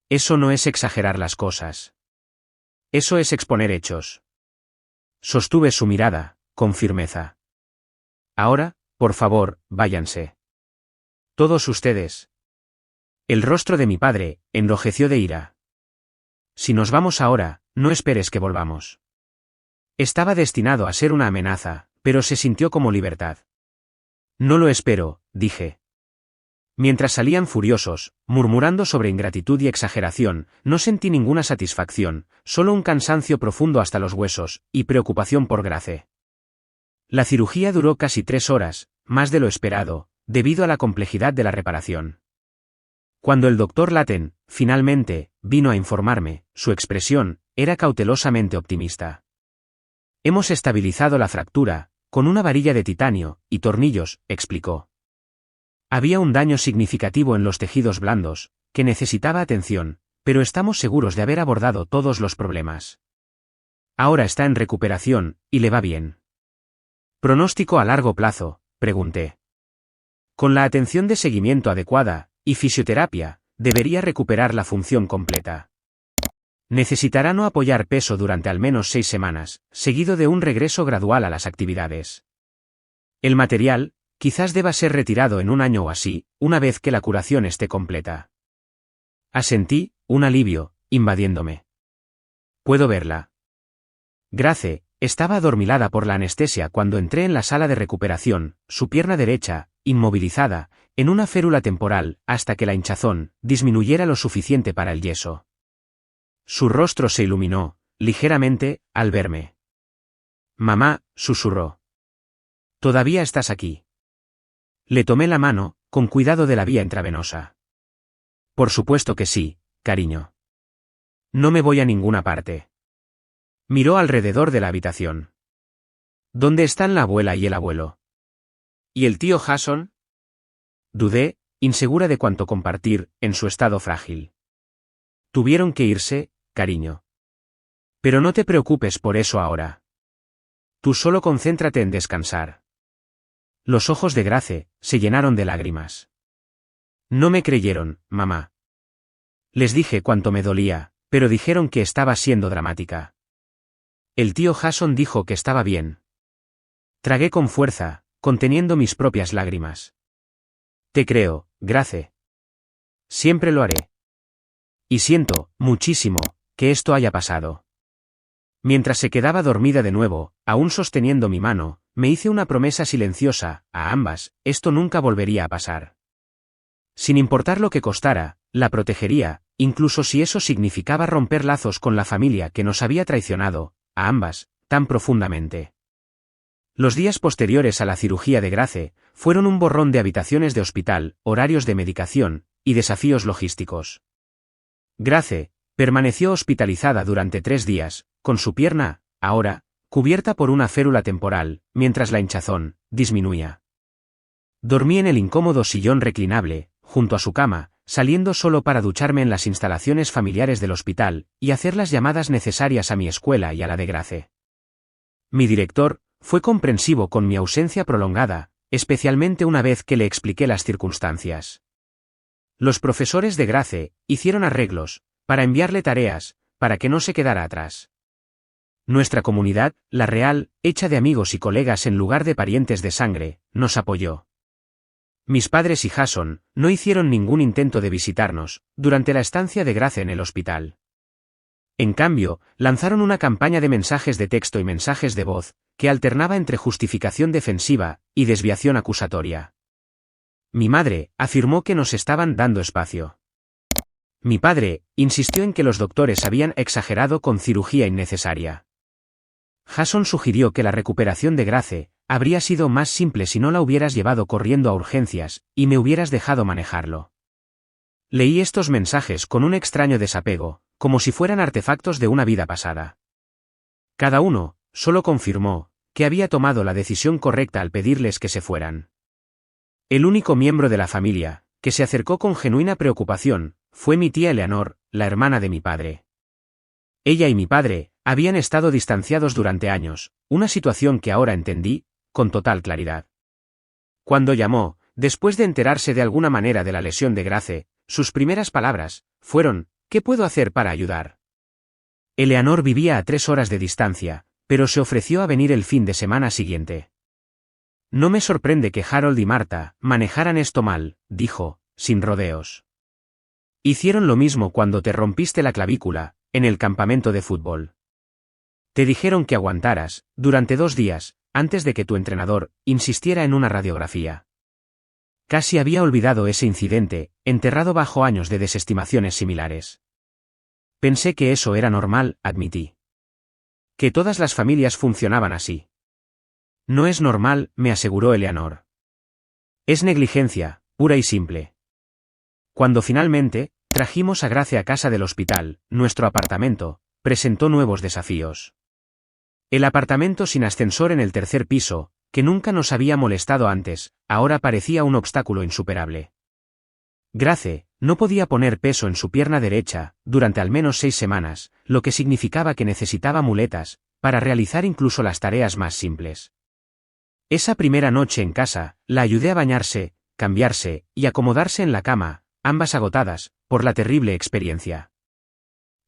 Speaker 1: Eso no es exagerar las cosas. Eso es exponer hechos. Sostuve su mirada, con firmeza. Ahora, por favor, váyanse. Todos ustedes. El rostro de mi padre enrojeció de ira. Si nos vamos ahora, no esperes que volvamos. Estaba destinado a ser una amenaza, pero se sintió como libertad. No lo espero, dije. Mientras salían furiosos, murmurando sobre ingratitud y exageración, no sentí ninguna satisfacción, solo un cansancio profundo hasta los huesos, y preocupación por Grace. La cirugía duró casi 3 horas, más de lo esperado, debido a la complejidad de la reparación. Cuando el doctor Latten, finalmente, vino a informarme, su expresión era cautelosamente optimista. Hemos estabilizado la fractura, con una varilla de titanio y tornillos, explicó. Había un daño significativo en los tejidos blandos, que necesitaba atención, pero estamos seguros de haber abordado todos los problemas. Ahora está en recuperación, y le va bien. ¿Pronóstico a largo plazo?, pregunté. Con la atención de seguimiento adecuada, y fisioterapia, debería recuperar la función completa. Necesitará no apoyar peso durante al menos 6 semanas, seguido de un regreso gradual a las actividades. El material, quizás deba ser retirado en 1 año o así, una vez que la curación esté completa. Asentí, un alivio, invadiéndome. ¿Puedo verla? Grace estaba adormilada por la anestesia cuando entré en la sala de recuperación, su pierna derecha, inmovilizada, en una férula temporal, hasta que la hinchazón disminuyera lo suficiente para el yeso. Su rostro se iluminó, ligeramente, al verme. Mamá, susurró. ¿Todavía estás aquí? Le tomé la mano, con cuidado de la vía intravenosa. Por supuesto que sí, cariño. No me voy a ninguna parte. Miró alrededor de la habitación. ¿Dónde están la abuela y el abuelo? ¿Y el tío Jason? Dudé, insegura de cuánto compartir, en su estado frágil. Tuvieron que irse, cariño. Pero no te preocupes por eso ahora. Tú solo concéntrate en descansar. Los ojos de Grace se llenaron de lágrimas. No me creyeron, mamá. Les dije cuánto me dolía, pero dijeron que estaba siendo dramática. El tío Jason dijo que estaba bien. Tragué con fuerza, conteniendo mis propias lágrimas. Te creo, Grace. Siempre lo haré. Y siento, muchísimo, que esto haya pasado. Mientras se quedaba dormida de nuevo, aún sosteniendo mi mano, me hice una promesa silenciosa, a ambas, esto nunca volvería a pasar. Sin importar lo que costara, la protegería, incluso si eso significaba romper lazos con la familia que nos había traicionado, a ambas, tan profundamente. Los días posteriores a la cirugía de Grace fueron un borrón de habitaciones de hospital, horarios de medicación y desafíos logísticos. Grace permaneció hospitalizada durante 3 días, con su pierna, ahora, cubierta por una férula temporal, mientras la hinchazón disminuía. Dormí en el incómodo sillón reclinable, junto a su cama, saliendo solo para ducharme en las instalaciones familiares del hospital y hacer las llamadas necesarias a mi escuela y a la de Grace. Mi director fue comprensivo con mi ausencia prolongada, especialmente una vez que le expliqué las circunstancias. Los profesores de Grace hicieron arreglos para enviarle tareas, para que no se quedara atrás. Nuestra comunidad, la real, hecha de amigos y colegas en lugar de parientes de sangre, nos apoyó. Mis padres y Jason no hicieron ningún intento de visitarnos durante la estancia de Grace en el hospital. En cambio, lanzaron una campaña de mensajes de texto y mensajes de voz, que alternaba entre justificación defensiva y desviación acusatoria. Mi madre afirmó que nos estaban dando espacio. Mi padre insistió en que los doctores habían exagerado con cirugía innecesaria. Jason sugirió que la recuperación de Grace habría sido más simple si no la hubieras llevado corriendo a urgencias y me hubieras dejado manejarlo. Leí estos mensajes con un extraño desapego, como si fueran artefactos de una vida pasada. Cada uno solo confirmó que había tomado la decisión correcta al pedirles que se fueran. El único miembro de la familia que se acercó con genuina preocupación fue mi tía Eleanor, la hermana de mi padre. Ella y mi padre habían estado distanciados durante años, una situación que ahora entendí con total claridad. Cuando llamó, después de enterarse de alguna manera de la lesión de Grace, sus primeras palabras fueron: ¿qué puedo hacer para ayudar? Eleanor vivía a 3 horas de distancia, pero se ofreció a venir el fin de semana siguiente. No me sorprende que Harold y Marta manejaran esto mal, dijo, sin rodeos. Hicieron lo mismo cuando te rompiste la clavícula, en el campamento de fútbol. Te dijeron que aguantaras, durante 2 días, antes de que tu entrenador insistiera en una radiografía. Casi había olvidado ese incidente, enterrado bajo años de desestimaciones similares. Pensé que eso era normal, admití. Que todas las familias funcionaban así. No es normal, me aseguró Eleanor. Es negligencia, pura y simple. Cuando finalmente trajimos a Grace a casa del hospital, nuestro apartamento presentó nuevos desafíos. El apartamento sin ascensor en el 3er piso, que nunca nos había molestado antes, ahora parecía un obstáculo insuperable. Grace no podía poner peso en su pierna derecha durante al menos 6 semanas, lo que significaba que necesitaba muletas para realizar incluso las tareas más simples. Esa primera noche en casa, la ayudé a bañarse, cambiarse y acomodarse en la cama, ambas agotadas por la terrible experiencia.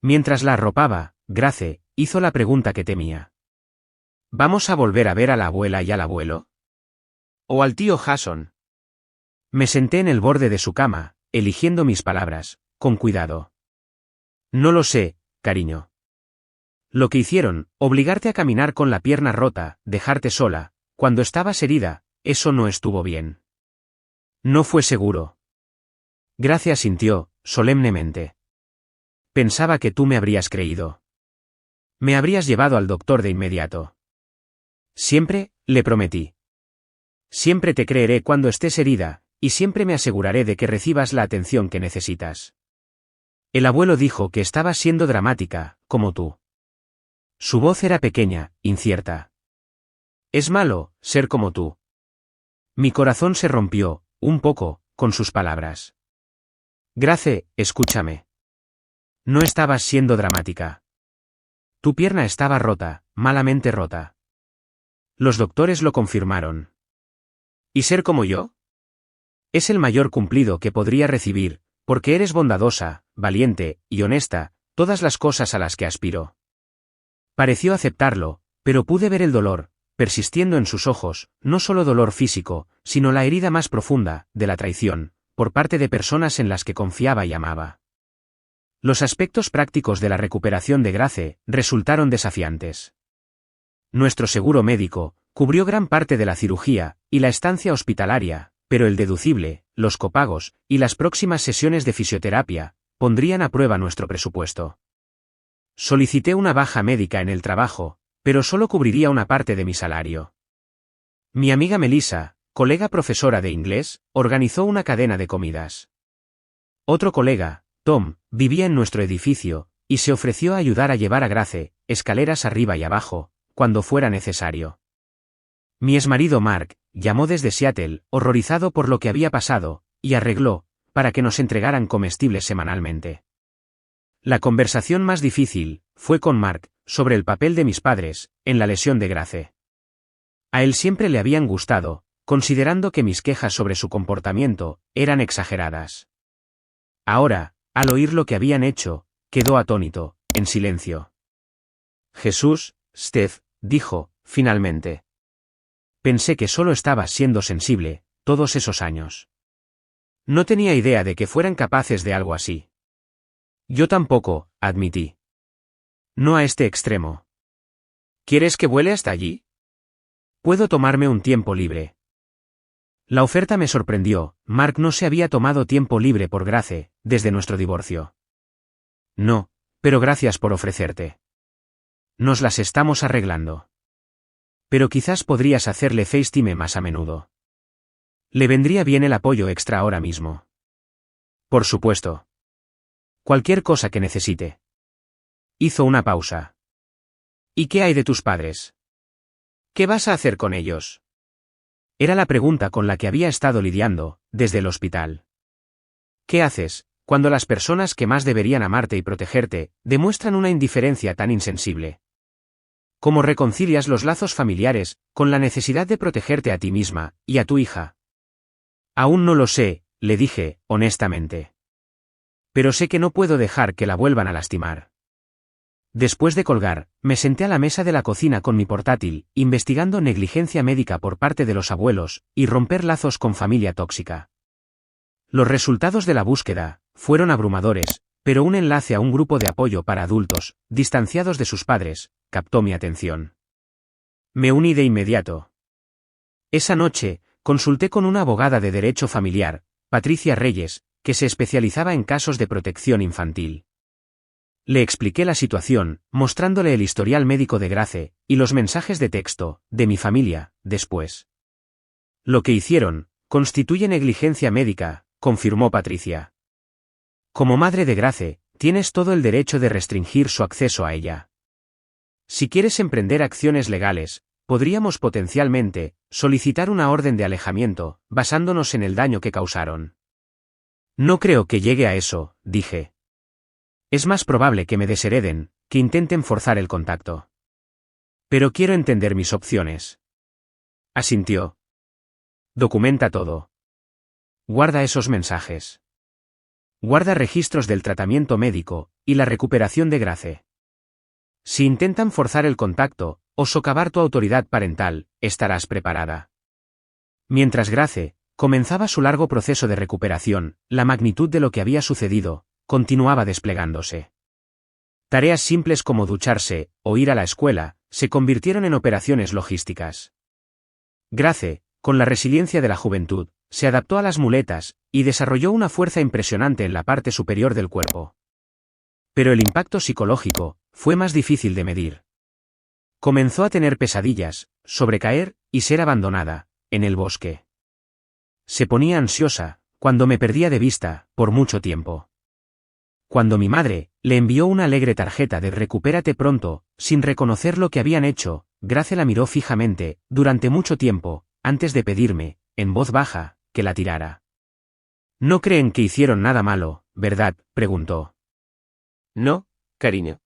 Speaker 1: Mientras la arropaba, Grace hizo la pregunta que temía. ¿Vamos a volver a ver a la abuela y al abuelo? ¿O al tío Jason? Me senté en el borde de su cama, eligiendo mis palabras, con cuidado. No lo sé, cariño. Lo que hicieron, obligarte a caminar con la pierna rota, dejarte sola, cuando estabas herida, eso no estuvo bien. No fue seguro. Grace asintió, solemnemente. Pensaba que tú me habrías creído. Me habrías llevado al doctor de inmediato. Siempre, le prometí. Siempre te creeré cuando estés herida, y siempre me aseguraré de que recibas la atención que necesitas. El abuelo dijo que estabas siendo dramática, como tú. Su voz era pequeña, incierta. Es malo, ser como tú. Mi corazón se rompió, un poco, con sus palabras. Grace, escúchame. No estabas siendo dramática. Tu pierna estaba rota, malamente rota. Los doctores lo confirmaron. ¿Y ser como yo? Es el mayor cumplido que podría recibir, porque eres bondadosa, valiente y honesta, todas las cosas a las que aspiro. Pareció aceptarlo, pero pude ver el dolor, persistiendo en sus ojos, no solo dolor físico, sino la herida más profunda, de la traición, por parte de personas en las que confiaba y amaba. Los aspectos prácticos de la recuperación de Grace resultaron desafiantes. Nuestro seguro médico cubrió gran parte de la cirugía y la estancia hospitalaria, pero el deducible, los copagos y las próximas sesiones de fisioterapia pondrían a prueba nuestro presupuesto. Solicité una baja médica en el trabajo, pero solo cubriría una parte de mi salario. Mi amiga Melissa, colega profesora de inglés, organizó una cadena de comidas. Otro colega, Tom, vivía en nuestro edificio, y se ofreció a ayudar a llevar a Grace, escaleras arriba y abajo, cuando fuera necesario. Mi exmarido Mark, llamó desde Seattle, horrorizado por lo que había pasado, y arregló, para que nos entregaran comestibles semanalmente. La conversación más difícil fue con Mark, sobre el papel de mis padres, en la lesión de Grace. A él siempre le habían gustado, considerando que mis quejas sobre su comportamiento eran exageradas. Ahora, al oír lo que habían hecho, quedó atónito, en silencio. Jesús, Steph, dijo, finalmente. Pensé que solo estabas siendo sensible, todos esos años. No tenía idea de que fueran capaces de algo así. Yo tampoco, admití. No a este extremo. ¿Quieres que vuele hasta allí? Puedo tomarme un tiempo libre. La oferta me sorprendió. Mark no se había tomado tiempo libre por Grace, desde nuestro divorcio. No, pero gracias por ofrecerte. Nos las estamos arreglando. Pero quizás podrías hacerle FaceTime más a menudo. Le vendría bien el apoyo extra ahora mismo. Por supuesto. Cualquier cosa que necesite. Hizo una pausa. ¿Y qué hay de tus padres? ¿Qué vas a hacer con ellos? Era la pregunta con la que había estado lidiando, desde el hospital. ¿Qué haces, cuando las personas que más deberían amarte y protegerte, demuestran una indiferencia tan insensible? ¿Cómo reconcilias los lazos familiares, con la necesidad de protegerte a ti misma, y a tu hija? Aún no lo sé, le dije, honestamente. Pero sé que no puedo dejar que la vuelvan a lastimar. Después de colgar, me senté a la mesa de la cocina con mi portátil, investigando negligencia médica por parte de los abuelos, y romper lazos con familia tóxica. Los resultados de la búsqueda fueron abrumadores, pero un enlace a un grupo de apoyo para adultos, distanciados de sus padres, captó mi atención. Me uní de inmediato. Esa noche, consulté con una abogada de derecho familiar, Patricia Reyes, que se especializaba en casos de protección infantil. Le expliqué la situación, mostrándole el historial médico de Grace, y los mensajes de texto, de mi familia, después. Lo que hicieron, constituye negligencia médica, confirmó Patricia. Como madre de Grace, tienes todo el derecho de restringir su acceso a ella. Si quieres emprender acciones legales, podríamos potencialmente solicitar una orden de alejamiento, basándonos en el daño que causaron. No creo que llegue a eso, dije. Es más probable que me deshereden, que intenten forzar el contacto. Pero quiero entender mis opciones. Asintió. Documenta todo. Guarda esos mensajes. Guarda registros del tratamiento médico y la recuperación de Grace. Si intentan forzar el contacto o socavar tu autoridad parental, estarás preparada. Mientras Grace comenzaba su largo proceso de recuperación, la magnitud de lo que había sucedido continuaba desplegándose. Tareas simples como ducharse o ir a la escuela se convirtieron en operaciones logísticas. Grace, con la resiliencia de la juventud, se adaptó a las muletas y desarrolló una fuerza impresionante en la parte superior del cuerpo. Pero el impacto psicológico fue más difícil de medir. Comenzó a tener pesadillas, sobrecaer y ser abandonada, en el bosque. Se ponía ansiosa, cuando me perdía de vista, por mucho tiempo. Cuando mi madre le envió una alegre tarjeta de recupérate pronto, sin reconocer lo que habían hecho, Grace la miró fijamente, durante mucho tiempo, antes de pedirme, en voz baja, que la tirara. «No creen que hicieron nada malo, ¿verdad?», preguntó. «No, cariño».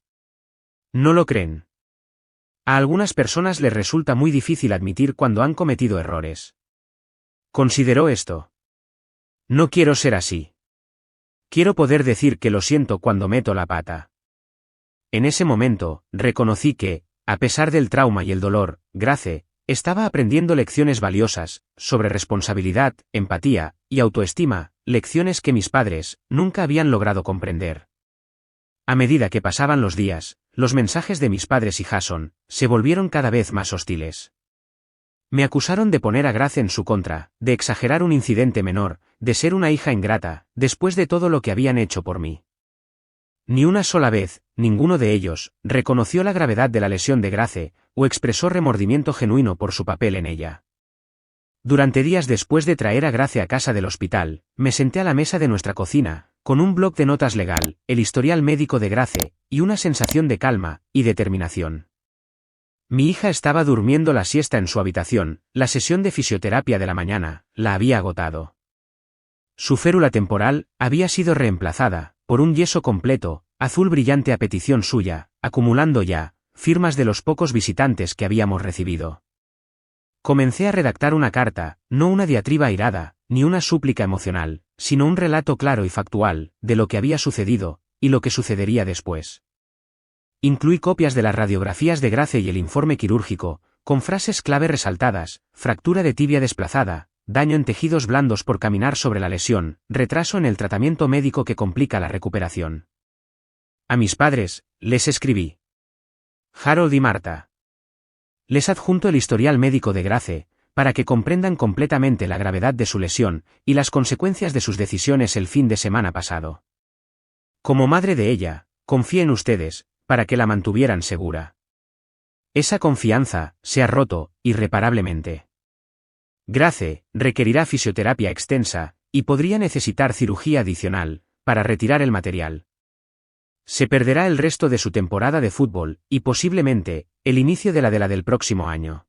Speaker 1: «¿No lo creen?». A algunas personas les resulta muy difícil admitir cuando han cometido errores. Consideró esto. «No quiero ser así. Quiero poder decir que lo siento cuando meto la pata». En ese momento, reconocí que, a pesar del trauma y el dolor, Grace estaba aprendiendo lecciones valiosas, sobre responsabilidad, empatía y autoestima, lecciones que mis padres nunca habían logrado comprender. A medida que pasaban los días, los mensajes de mis padres y Jason se volvieron cada vez más hostiles. Me acusaron de poner a Grace en su contra, de exagerar un incidente menor, de ser una hija ingrata, después de todo lo que habían hecho por mí. Ni una sola vez, ninguno de ellos reconoció la gravedad de la lesión de Grace, o expresó remordimiento genuino por su papel en ella. Durante días después de traer a Grace a casa del hospital, me senté a la mesa de nuestra cocina, con un bloc de notas legal, el historial médico de Grace, y una sensación de calma y determinación. Mi hija estaba durmiendo la siesta en su habitación, la sesión de fisioterapia de la mañana la había agotado. Su férula temporal había sido reemplazada por un yeso completo, azul brillante a petición suya, acumulando ya firmas de los pocos visitantes que habíamos recibido. Comencé a redactar una carta, no una diatriba airada, ni una súplica emocional, sino un relato claro y factual de lo que había sucedido y lo que sucedería después. Incluí copias de las radiografías de Grace y el informe quirúrgico, con frases clave resaltadas: fractura de tibia desplazada, daño en tejidos blandos por caminar sobre la lesión, retraso en el tratamiento médico que complica la recuperación. A mis padres, les escribí. Harold y Martha. Les adjunto el historial médico de Grace, para que comprendan completamente la gravedad de su lesión y las consecuencias de sus decisiones el fin de semana pasado. Como madre de ella, confié en ustedes, para que la mantuvieran segura. Esa confianza se ha roto irreparablemente. Grace requerirá fisioterapia extensa, y podría necesitar cirugía adicional, para retirar el material. Se perderá el resto de su temporada de fútbol, y posiblemente, el inicio de la del próximo año.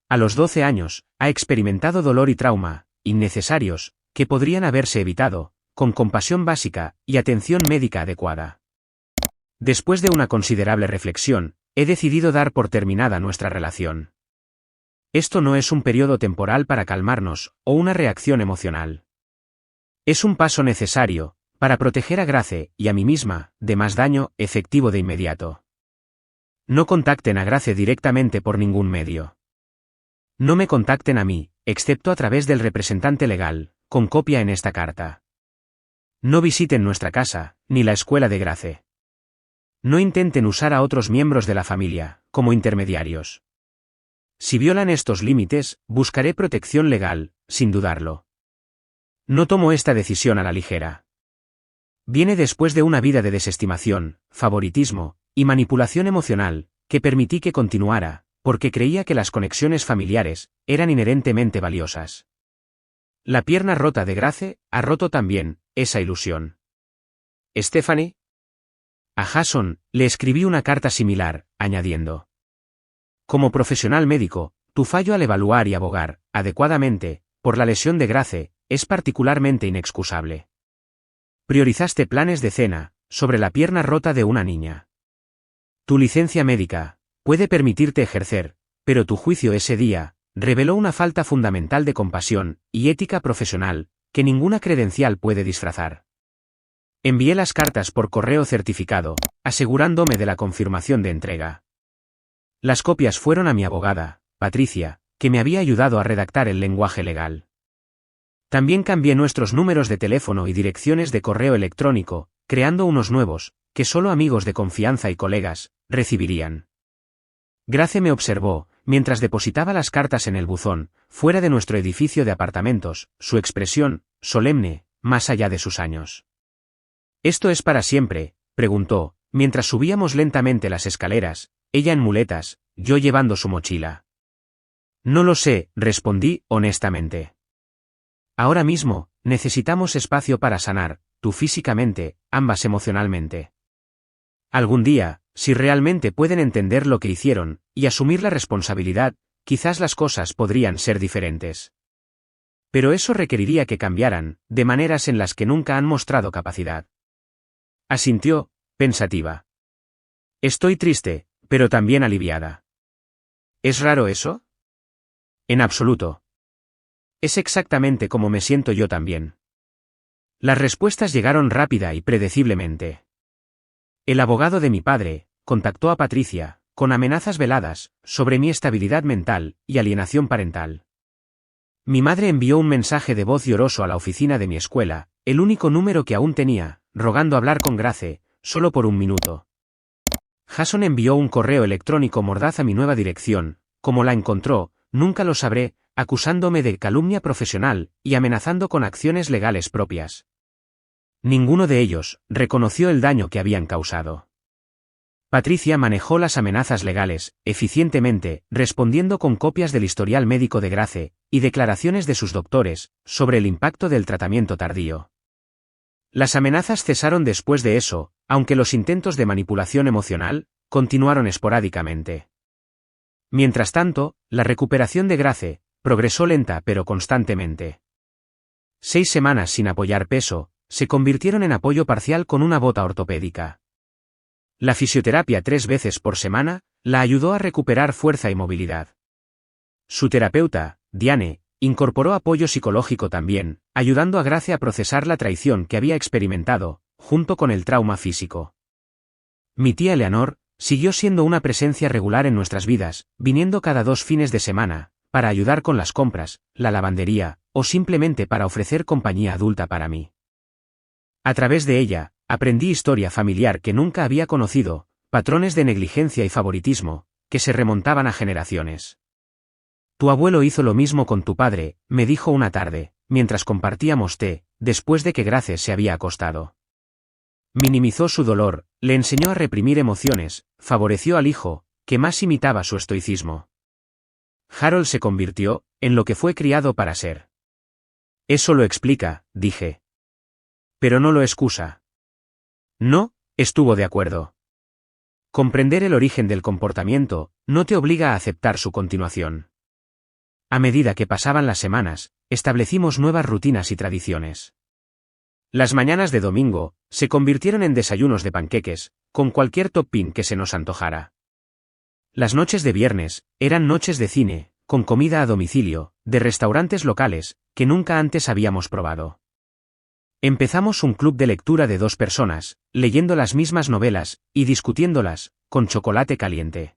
Speaker 1: A los 12 años, ha experimentado dolor y trauma, innecesarios, que podrían haberse evitado, con compasión básica y atención médica adecuada. Después de una considerable reflexión, he decidido dar por terminada nuestra relación. Esto no es un periodo temporal para calmarnos, o una reacción emocional. Es un paso necesario, para proteger a Grace, y a mí misma, de más daño efectivo de inmediato. No contacten a Grace directamente por ningún medio. No me contacten a mí, excepto a través del representante legal, con copia en esta carta. No visiten nuestra casa, ni la escuela de Grace. No intenten usar a otros miembros de la familia, como intermediarios. Si violan estos límites, buscaré protección legal, sin dudarlo. No tomo esta decisión a la ligera. Viene después de una vida de desestimación, favoritismo y manipulación emocional, que permití que continuara, porque creía que las conexiones familiares eran inherentemente valiosas. La pierna rota de Grace ha roto también esa ilusión. Stephanie. A Jason le escribí una carta similar, añadiendo: como profesional médico, tu fallo al evaluar y abogar, adecuadamente, por la lesión de Grace, es particularmente inexcusable. Priorizaste planes de cena, sobre la pierna rota de una niña. Tu licencia médica puede permitirte ejercer, pero tu juicio ese día reveló una falta fundamental de compasión y ética profesional, que ninguna credencial puede disfrazar. Envié las cartas por correo certificado, asegurándome de la confirmación de entrega. Las copias fueron a mi abogada, Patricia, que me había ayudado a redactar el lenguaje legal. También cambié nuestros números de teléfono y direcciones de correo electrónico, creando unos nuevos, que solo amigos de confianza y colegas recibirían. Grace me observó, mientras depositaba las cartas en el buzón, fuera de nuestro edificio de apartamentos, su expresión, solemne, más allá de sus años. ¿Esto es para siempre?, preguntó, mientras subíamos lentamente las escaleras, ella en muletas, yo llevando su mochila. No lo sé, respondí, honestamente. Ahora mismo, necesitamos espacio para sanar, tú físicamente, ambas emocionalmente. Algún día, si realmente pueden entender lo que hicieron, y asumir la responsabilidad, quizás las cosas podrían ser diferentes. Pero eso requeriría que cambiaran, de maneras en las que nunca han mostrado capacidad. Asintió, pensativa. Estoy triste, pero también aliviada. ¿Es raro eso? En absoluto. Es exactamente como me siento yo también. Las respuestas llegaron rápida y predeciblemente. El abogado de mi padre contactó a Patricia, con amenazas veladas, sobre mi estabilidad mental y alienación parental. Mi madre envió un mensaje de voz lloroso a la oficina de mi escuela, el único número que aún tenía, rogando hablar con Grace, solo por un minuto. Jason envió un correo electrónico mordaz a mi nueva dirección, como la encontró, nunca lo sabré, acusándome de calumnia profesional y amenazando con acciones legales propias. Ninguno de ellos reconoció el daño que habían causado. Patricia manejó las amenazas legales, eficientemente, respondiendo con copias del historial médico de Grace, y declaraciones de sus doctores, sobre el impacto del tratamiento tardío. Las amenazas cesaron después de eso, aunque los intentos de manipulación emocional continuaron esporádicamente. Mientras tanto, la recuperación de Grace progresó lenta pero constantemente. 6 semanas sin apoyar peso se convirtieron en apoyo parcial con una bota ortopédica. La fisioterapia 3 veces por semana la ayudó a recuperar fuerza y movilidad. Su terapeuta, Diane, incorporó apoyo psicológico también, ayudando a Grace a procesar la traición que había experimentado, junto con el trauma físico. Mi tía Eleanor siguió siendo una presencia regular en nuestras vidas, viniendo cada 2 fines de semana, para ayudar con las compras, la lavandería, o simplemente para ofrecer compañía adulta para mí. A través de ella, aprendí historia familiar que nunca había conocido, patrones de negligencia y favoritismo, que se remontaban a generaciones. Tu abuelo hizo lo mismo con tu padre, me dijo una tarde, mientras compartíamos té, después de que Grace se había acostado. Minimizó su dolor, le enseñó a reprimir emociones, favoreció al hijo, que más imitaba su estoicismo. Harold se convirtió en lo que fue criado para ser. Eso lo explica, dije. Pero no lo excusa. No, estuvo de acuerdo. Comprender el origen del comportamiento no te obliga a aceptar su continuación. A medida que pasaban las semanas, establecimos nuevas rutinas y tradiciones. Las mañanas de domingo se convirtieron en desayunos de panqueques, con cualquier topping que se nos antojara. Las noches de viernes eran noches de cine, con comida a domicilio, de restaurantes locales, que nunca antes habíamos probado. Empezamos un club de lectura de 2 personas, leyendo las mismas novelas, y discutiéndolas, con chocolate caliente.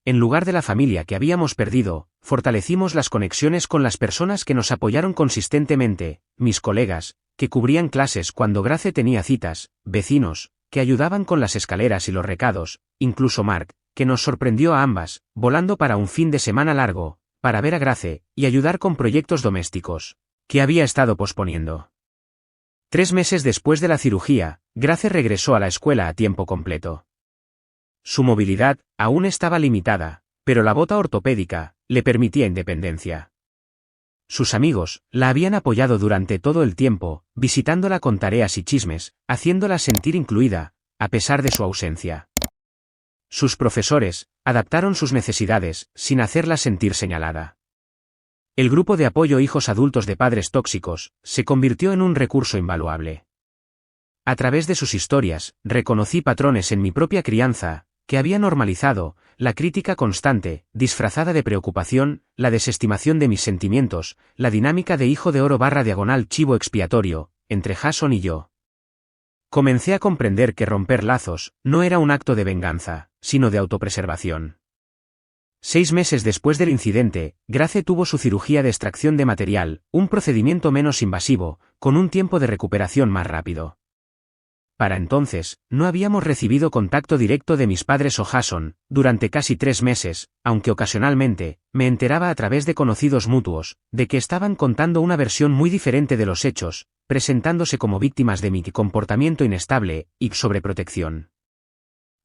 Speaker 1: En lugar de la familia que habíamos perdido, fortalecimos las conexiones con las personas que nos apoyaron consistentemente, mis colegas, que cubrían clases cuando Grace tenía citas, vecinos, que ayudaban con las escaleras y los recados, incluso Mark, que nos sorprendió a ambas, volando para un fin de semana largo, para ver a Grace, y ayudar con proyectos domésticos, que había estado posponiendo. 3 meses después de la cirugía, Grace regresó a la escuela a tiempo completo. Su movilidad aún estaba limitada, pero la bota ortopédica le permitía independencia. Sus amigos la habían apoyado durante todo el tiempo, visitándola con tareas y chismes, haciéndola sentir incluida, a pesar de su ausencia. Sus profesores adaptaron sus necesidades, sin hacerla sentir señalada. El grupo de apoyo hijos adultos de padres tóxicos se convirtió en un recurso invaluable. A través de sus historias, reconocí patrones en mi propia crianza, que había normalizado la crítica constante, disfrazada de preocupación, la desestimación de mis sentimientos, la dinámica de hijo de oro / chivo expiatorio, entre Jason y yo. Comencé a comprender que romper lazos no era un acto de venganza, sino de autopreservación. 6 meses después del incidente, Grace tuvo su cirugía de extracción de material, un procedimiento menos invasivo, con un tiempo de recuperación más rápido. Para entonces, no habíamos recibido contacto directo de mis padres o Jason, durante casi 3 meses, aunque ocasionalmente, me enteraba a través de conocidos mutuos, de que estaban contando una versión muy diferente de los hechos, presentándose como víctimas de mi comportamiento inestable y sobreprotección.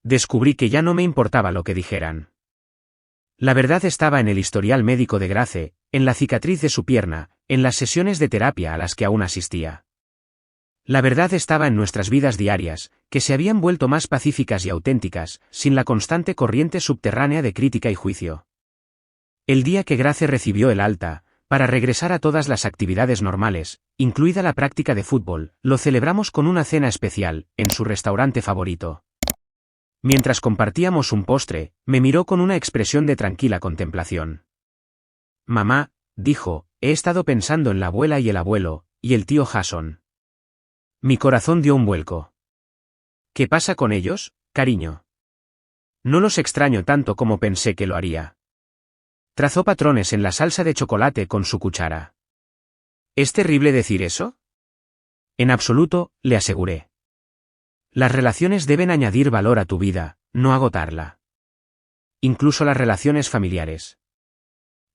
Speaker 1: Descubrí que ya no me importaba lo que dijeran. La verdad estaba en el historial médico de Grace, en la cicatriz de su pierna, en las sesiones de terapia a las que aún asistía. La verdad estaba en nuestras vidas diarias, que se habían vuelto más pacíficas y auténticas, sin la constante corriente subterránea de crítica y juicio. El día que Grace recibió el alta, para regresar a todas las actividades normales, incluida la práctica de fútbol, lo celebramos con una cena especial, en su restaurante favorito. Mientras compartíamos un postre, me miró con una expresión de tranquila contemplación. Mamá, dijo, he estado pensando en la abuela y el abuelo, y el tío Jason. Mi corazón dio un vuelco. ¿Qué pasa con ellos, cariño? No los extraño tanto como pensé que lo haría. Trazó patrones en la salsa de chocolate con su cuchara. ¿Es terrible decir eso? En absoluto, le aseguré. Las relaciones deben añadir valor a tu vida, no agotarla. Incluso las relaciones familiares.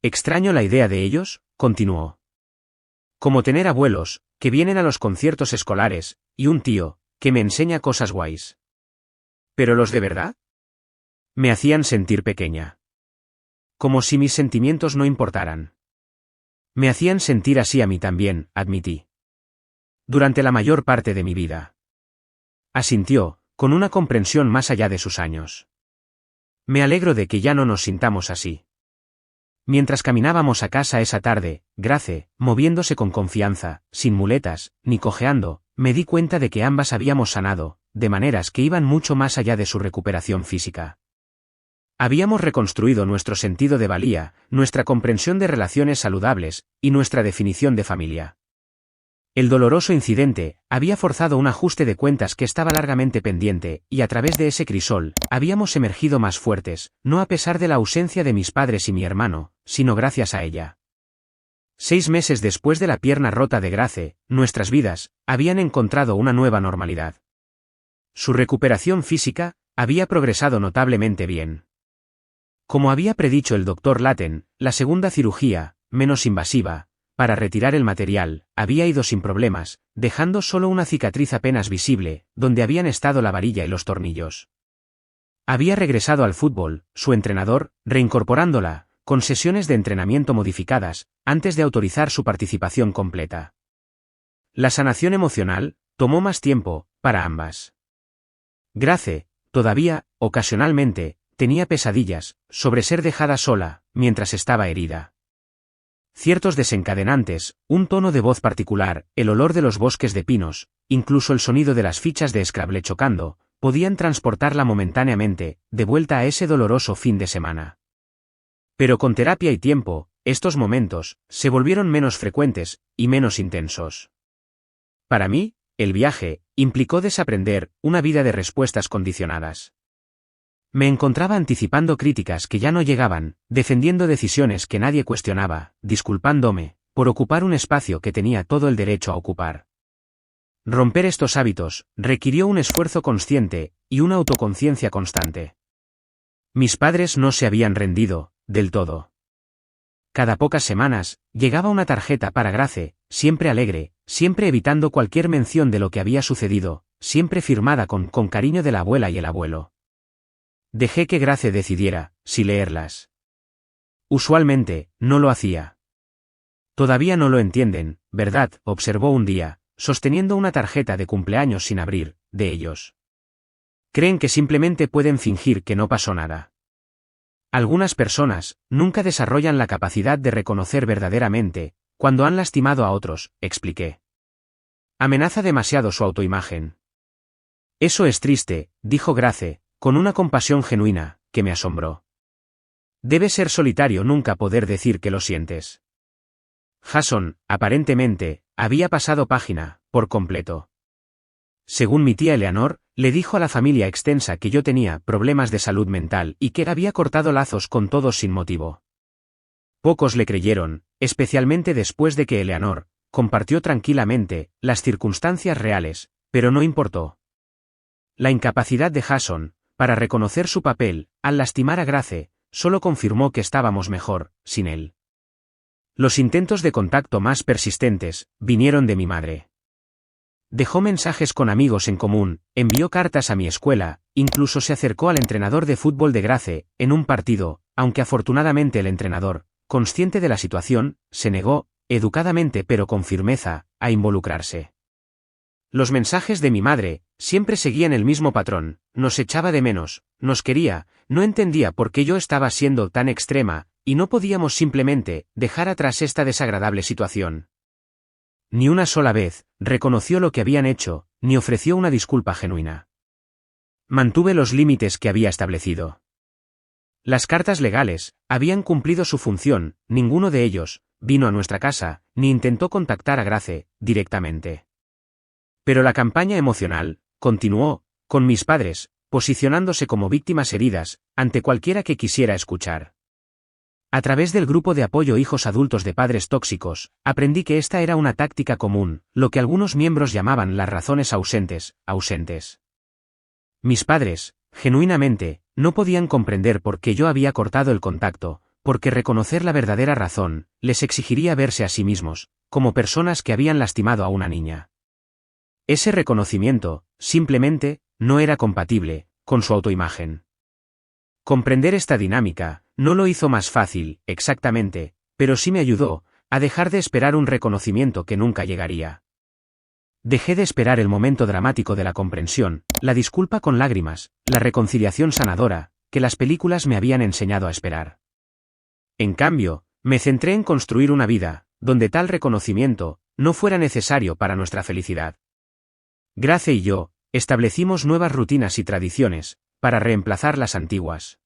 Speaker 1: Extraño la idea de ellos, continuó. Como tener abuelos, que vienen a los conciertos escolares, y un tío, que me enseña cosas guays. ¿Pero los de verdad? Me hacían sentir pequeña. Como si mis sentimientos no importaran. Me hacían sentir así a mí también, admití. Durante la mayor parte de mi vida. Asintió, con una comprensión más allá de sus años. Me alegro de que ya no nos sintamos así. Mientras caminábamos a casa esa tarde, Grace, moviéndose con confianza, sin muletas, ni cojeando, me di cuenta de que ambas habíamos sanado, de maneras que iban mucho más allá de su recuperación física. Habíamos reconstruido nuestro sentido de valía, nuestra comprensión de relaciones saludables, y nuestra definición de familia. El doloroso incidente había forzado un ajuste de cuentas que estaba largamente pendiente, y a través de ese crisol, habíamos emergido más fuertes, no a pesar de la ausencia de mis padres y mi hermano, sino gracias a ella. 6 meses después de la pierna rota de Grace, nuestras vidas habían encontrado una nueva normalidad. Su recuperación física había progresado notablemente bien. Como había predicho el Dr. Latten, la segunda cirugía, menos invasiva, para retirar el material, había ido sin problemas, dejando solo una cicatriz apenas visible, donde habían estado la varilla y los tornillos. Había regresado al fútbol, su entrenador, reincorporándola, con sesiones de entrenamiento modificadas, antes de autorizar su participación completa. La sanación emocional tomó más tiempo, para ambas. Grace, todavía, ocasionalmente, tenía pesadillas, sobre ser dejada sola, mientras estaba herida. Ciertos desencadenantes, un tono de voz particular, el olor de los bosques de pinos, incluso el sonido de las fichas de Scrabble chocando, podían transportarla momentáneamente, de vuelta a ese doloroso fin de semana. Pero con terapia y tiempo, estos momentos se volvieron menos frecuentes y menos intensos. Para mí, el viaje implicó desaprender una vida de respuestas condicionadas. Me encontraba anticipando críticas que ya no llegaban, defendiendo decisiones que nadie cuestionaba, disculpándome por ocupar un espacio que tenía todo el derecho a ocupar. Romper estos hábitos requirió un esfuerzo consciente y una autoconciencia constante. Mis padres no se habían rendido, del todo. Cada pocas semanas, llegaba una tarjeta para Grace, siempre alegre, siempre evitando cualquier mención de lo que había sucedido, siempre firmada con cariño de la abuela y el abuelo. Dejé que Grace decidiera si leerlas. Usualmente, no lo hacía. Todavía no lo entienden, ¿verdad?, observó un día, sosteniendo una tarjeta de cumpleaños sin abrir, de ellos. Creen que simplemente pueden fingir que no pasó nada. Algunas personas nunca desarrollan la capacidad de reconocer verdaderamente cuando han lastimado a otros, expliqué. Amenaza demasiado su autoimagen. Eso es triste, dijo Grace, con una compasión genuina, que me asombró. Debe ser solitario nunca poder decir que lo sientes. Jason, aparentemente, había pasado página, por completo. Según mi tía Eleanor, le dijo a la familia extensa que yo tenía problemas de salud mental y que había cortado lazos con todos sin motivo. Pocos le creyeron, especialmente después de que Eleanor compartió tranquilamente las circunstancias reales, pero no importó. La incapacidad de Jason para reconocer su papel, al lastimar a Grace, solo confirmó que estábamos mejor, sin él. Los intentos de contacto más persistentes vinieron de mi madre. Dejó mensajes con amigos en común, envió cartas a mi escuela, incluso se acercó al entrenador de fútbol de Grace, en un partido, aunque afortunadamente el entrenador, consciente de la situación, se negó, educadamente pero con firmeza, a involucrarse. Los mensajes de mi madre siempre seguían el mismo patrón, nos echaba de menos, nos quería, no entendía por qué yo estaba siendo tan extrema, y no podíamos simplemente dejar atrás esta desagradable situación. Ni una sola vez reconoció lo que habían hecho, ni ofreció una disculpa genuina. Mantuve los límites que había establecido. Las cartas legales habían cumplido su función, ninguno de ellos vino a nuestra casa, ni intentó contactar a Grace directamente. Pero la campaña emocional continuó, con mis padres, posicionándose como víctimas heridas, ante cualquiera que quisiera escuchar. A través del grupo de apoyo Hijos Adultos de Padres Tóxicos, aprendí que esta era una táctica común, lo que algunos miembros llamaban las razones ausentes. Mis padres, genuinamente, no podían comprender por qué yo había cortado el contacto, porque reconocer la verdadera razón les exigiría verse a sí mismos, como personas que habían lastimado a una niña. Ese reconocimiento, simplemente, no era compatible con su autoimagen. Comprender esta dinámica no lo hizo más fácil, exactamente, pero sí me ayudó a dejar de esperar un reconocimiento que nunca llegaría. Dejé de esperar el momento dramático de la comprensión, la disculpa con lágrimas, la reconciliación sanadora, que las películas me habían enseñado a esperar. En cambio, me centré en construir una vida, donde tal reconocimiento no fuera necesario para nuestra felicidad. Grace y yo establecimos nuevas rutinas y tradiciones, para reemplazar las antiguas.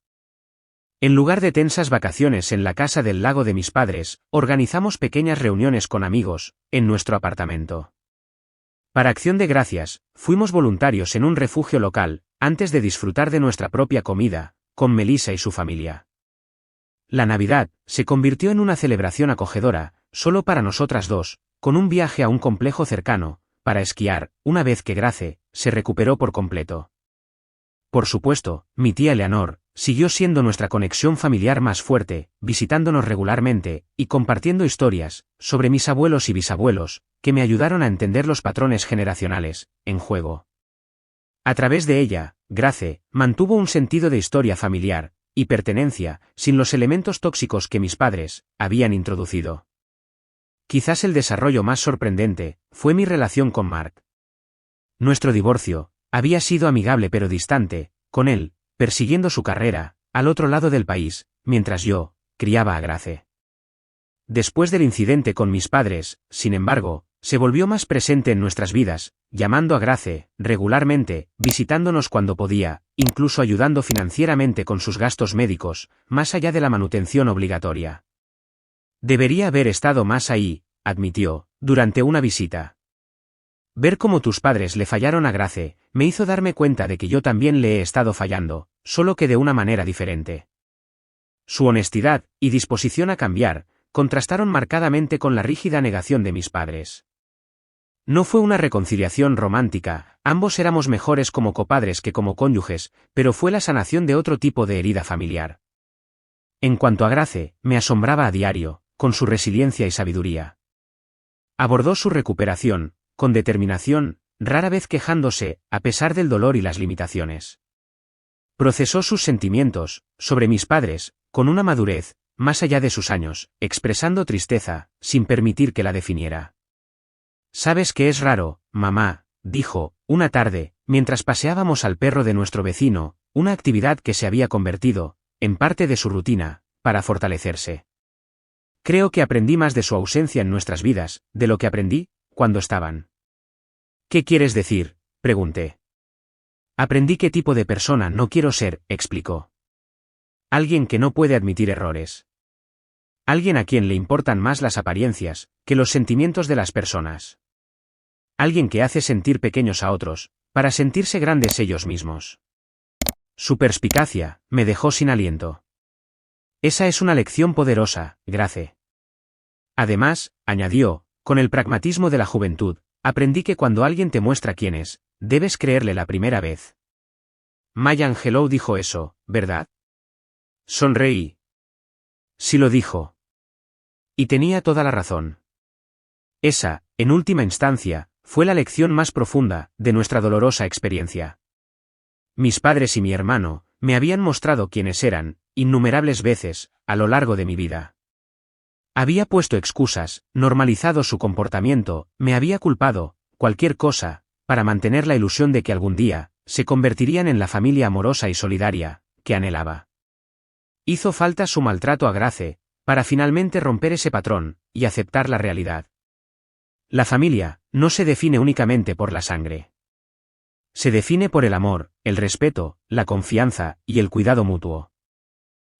Speaker 1: En lugar de tensas vacaciones en la casa del lago de mis padres, organizamos pequeñas reuniones con amigos, en nuestro apartamento. Para Acción de Gracias, fuimos voluntarios en un refugio local, antes de disfrutar de nuestra propia comida, con Melissa y su familia. La Navidad se convirtió en una celebración acogedora, solo para nosotras dos, con un viaje a un complejo cercano, para esquiar, una vez que Grace se recuperó por completo. Por supuesto, mi tía Eleanor siguió siendo nuestra conexión familiar más fuerte, visitándonos regularmente y compartiendo historias sobre mis abuelos y bisabuelos, que me ayudaron a entender los patrones generacionales en juego. A través de ella, Grace mantuvo un sentido de historia familiar y pertenencia, sin los elementos tóxicos que mis padres habían introducido. Quizás el desarrollo más sorprendente fue mi relación con Mark. Nuestro divorcio había sido amigable pero distante, con él persiguiendo su carrera al otro lado del país, mientras yo criaba a Grace. Después del incidente con mis padres, sin embargo, se volvió más presente en nuestras vidas, llamando a Grace regularmente, visitándonos cuando podía, incluso ayudando financieramente con sus gastos médicos, más allá de la manutención obligatoria. Debería haber estado más ahí, admitió, durante una visita. Ver cómo tus padres le fallaron a Grace me hizo darme cuenta de que yo también le he estado fallando, solo que de una manera diferente. Su honestidad y disposición a cambiar contrastaron marcadamente con la rígida negación de mis padres. No fue una reconciliación romántica, ambos éramos mejores como copadres que como cónyuges, pero fue la sanación de otro tipo de herida familiar. En cuanto a Grace, me asombraba a diario, con su resiliencia y sabiduría. Abordó su recuperación con determinación, rara vez quejándose, a pesar del dolor y las limitaciones. Procesó sus sentimientos sobre mis padres con una madurez, más allá de sus años, expresando tristeza, sin permitir que la definiera. «¿Sabes qué es raro, mamá?», dijo, una tarde, mientras paseábamos al perro de nuestro vecino, una actividad que se había convertido en parte de su rutina, para fortalecerse. Creo que aprendí más de su ausencia en nuestras vidas, de lo que aprendí cuando estaban. «¿Qué quieres decir?», pregunté. «Aprendí qué tipo de persona no quiero ser», explicó. «Alguien que no puede admitir errores. Alguien a quien le importan más las apariencias que los sentimientos de las personas. Alguien que hace sentir pequeños a otros, para sentirse grandes ellos mismos». Su perspicacia me dejó sin aliento. «Esa es una lección poderosa, Grace». Además, añadió, con el pragmatismo de la juventud, aprendí que cuando alguien te muestra quién es, debes creerle la primera vez. Maya Angelou dijo eso, ¿verdad? Sonreí. Sí lo dijo. Y tenía toda la razón. Esa, en última instancia, fue la lección más profunda de nuestra dolorosa experiencia. Mis padres y mi hermano me habían mostrado quiénes eran, innumerables veces, a lo largo de mi vida. Había puesto excusas, normalizado su comportamiento, me había culpado, cualquier cosa, para mantener la ilusión de que algún día se convertirían en la familia amorosa y solidaria que anhelaba. Hizo falta su maltrato a Grace para finalmente romper ese patrón y aceptar la realidad. La familia no se define únicamente por la sangre. Se define por el amor, el respeto, la confianza y el cuidado mutuo.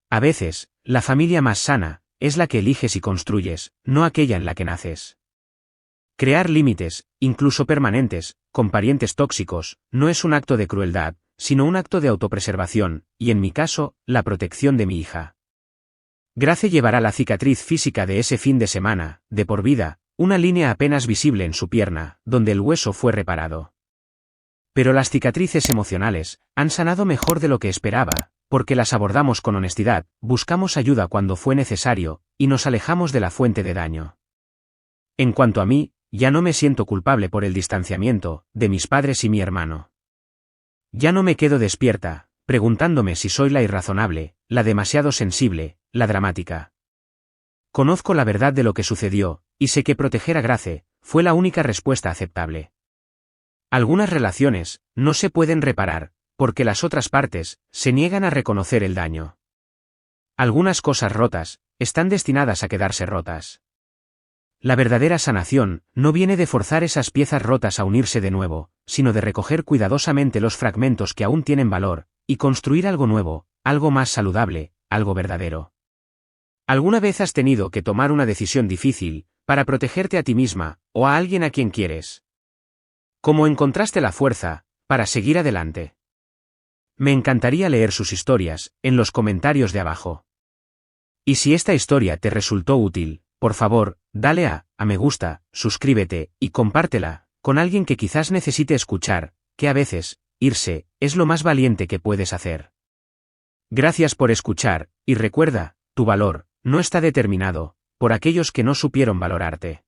Speaker 1: A veces, la familia más sana es la que eliges y construyes, no aquella en la que naces. Crear límites, incluso permanentes, con parientes tóxicos, no es un acto de crueldad, sino un acto de autopreservación, y en mi caso, la protección de mi hija. Grace llevará la cicatriz física de ese fin de semana, de por vida, una línea apenas visible en su pierna, donde el hueso fue reparado. Pero las cicatrices emocionales han sanado mejor de lo que esperaba, porque las abordamos con honestidad, buscamos ayuda cuando fue necesario, y nos alejamos de la fuente de daño. En cuanto a mí, ya no me siento culpable por el distanciamiento de mis padres y mi hermano. Ya no me quedo despierta, preguntándome si soy la irrazonable, la demasiado sensible, la dramática. Conozco la verdad de lo que sucedió, y sé que proteger a Grace fue la única respuesta aceptable. Algunas relaciones no se pueden reparar, porque las otras partes se niegan a reconocer el daño. Algunas cosas rotas están destinadas a quedarse rotas. La verdadera sanación no viene de forzar esas piezas rotas a unirse de nuevo, sino de recoger cuidadosamente los fragmentos que aún tienen valor, y construir algo nuevo, algo más saludable, algo verdadero. ¿Alguna vez has tenido que tomar una decisión difícil, para protegerte a ti misma, o a alguien a quien quieres? ¿Cómo encontraste la fuerza para seguir adelante? Me encantaría leer sus historias en los comentarios de abajo. Y si esta historia te resultó útil, por favor, dale a me gusta, suscríbete, y compártela con alguien que quizás necesite escuchar que a veces, irse, es lo más valiente que puedes hacer. Gracias por escuchar, y recuerda, tu valor no está determinado por aquellos que no supieron valorarte.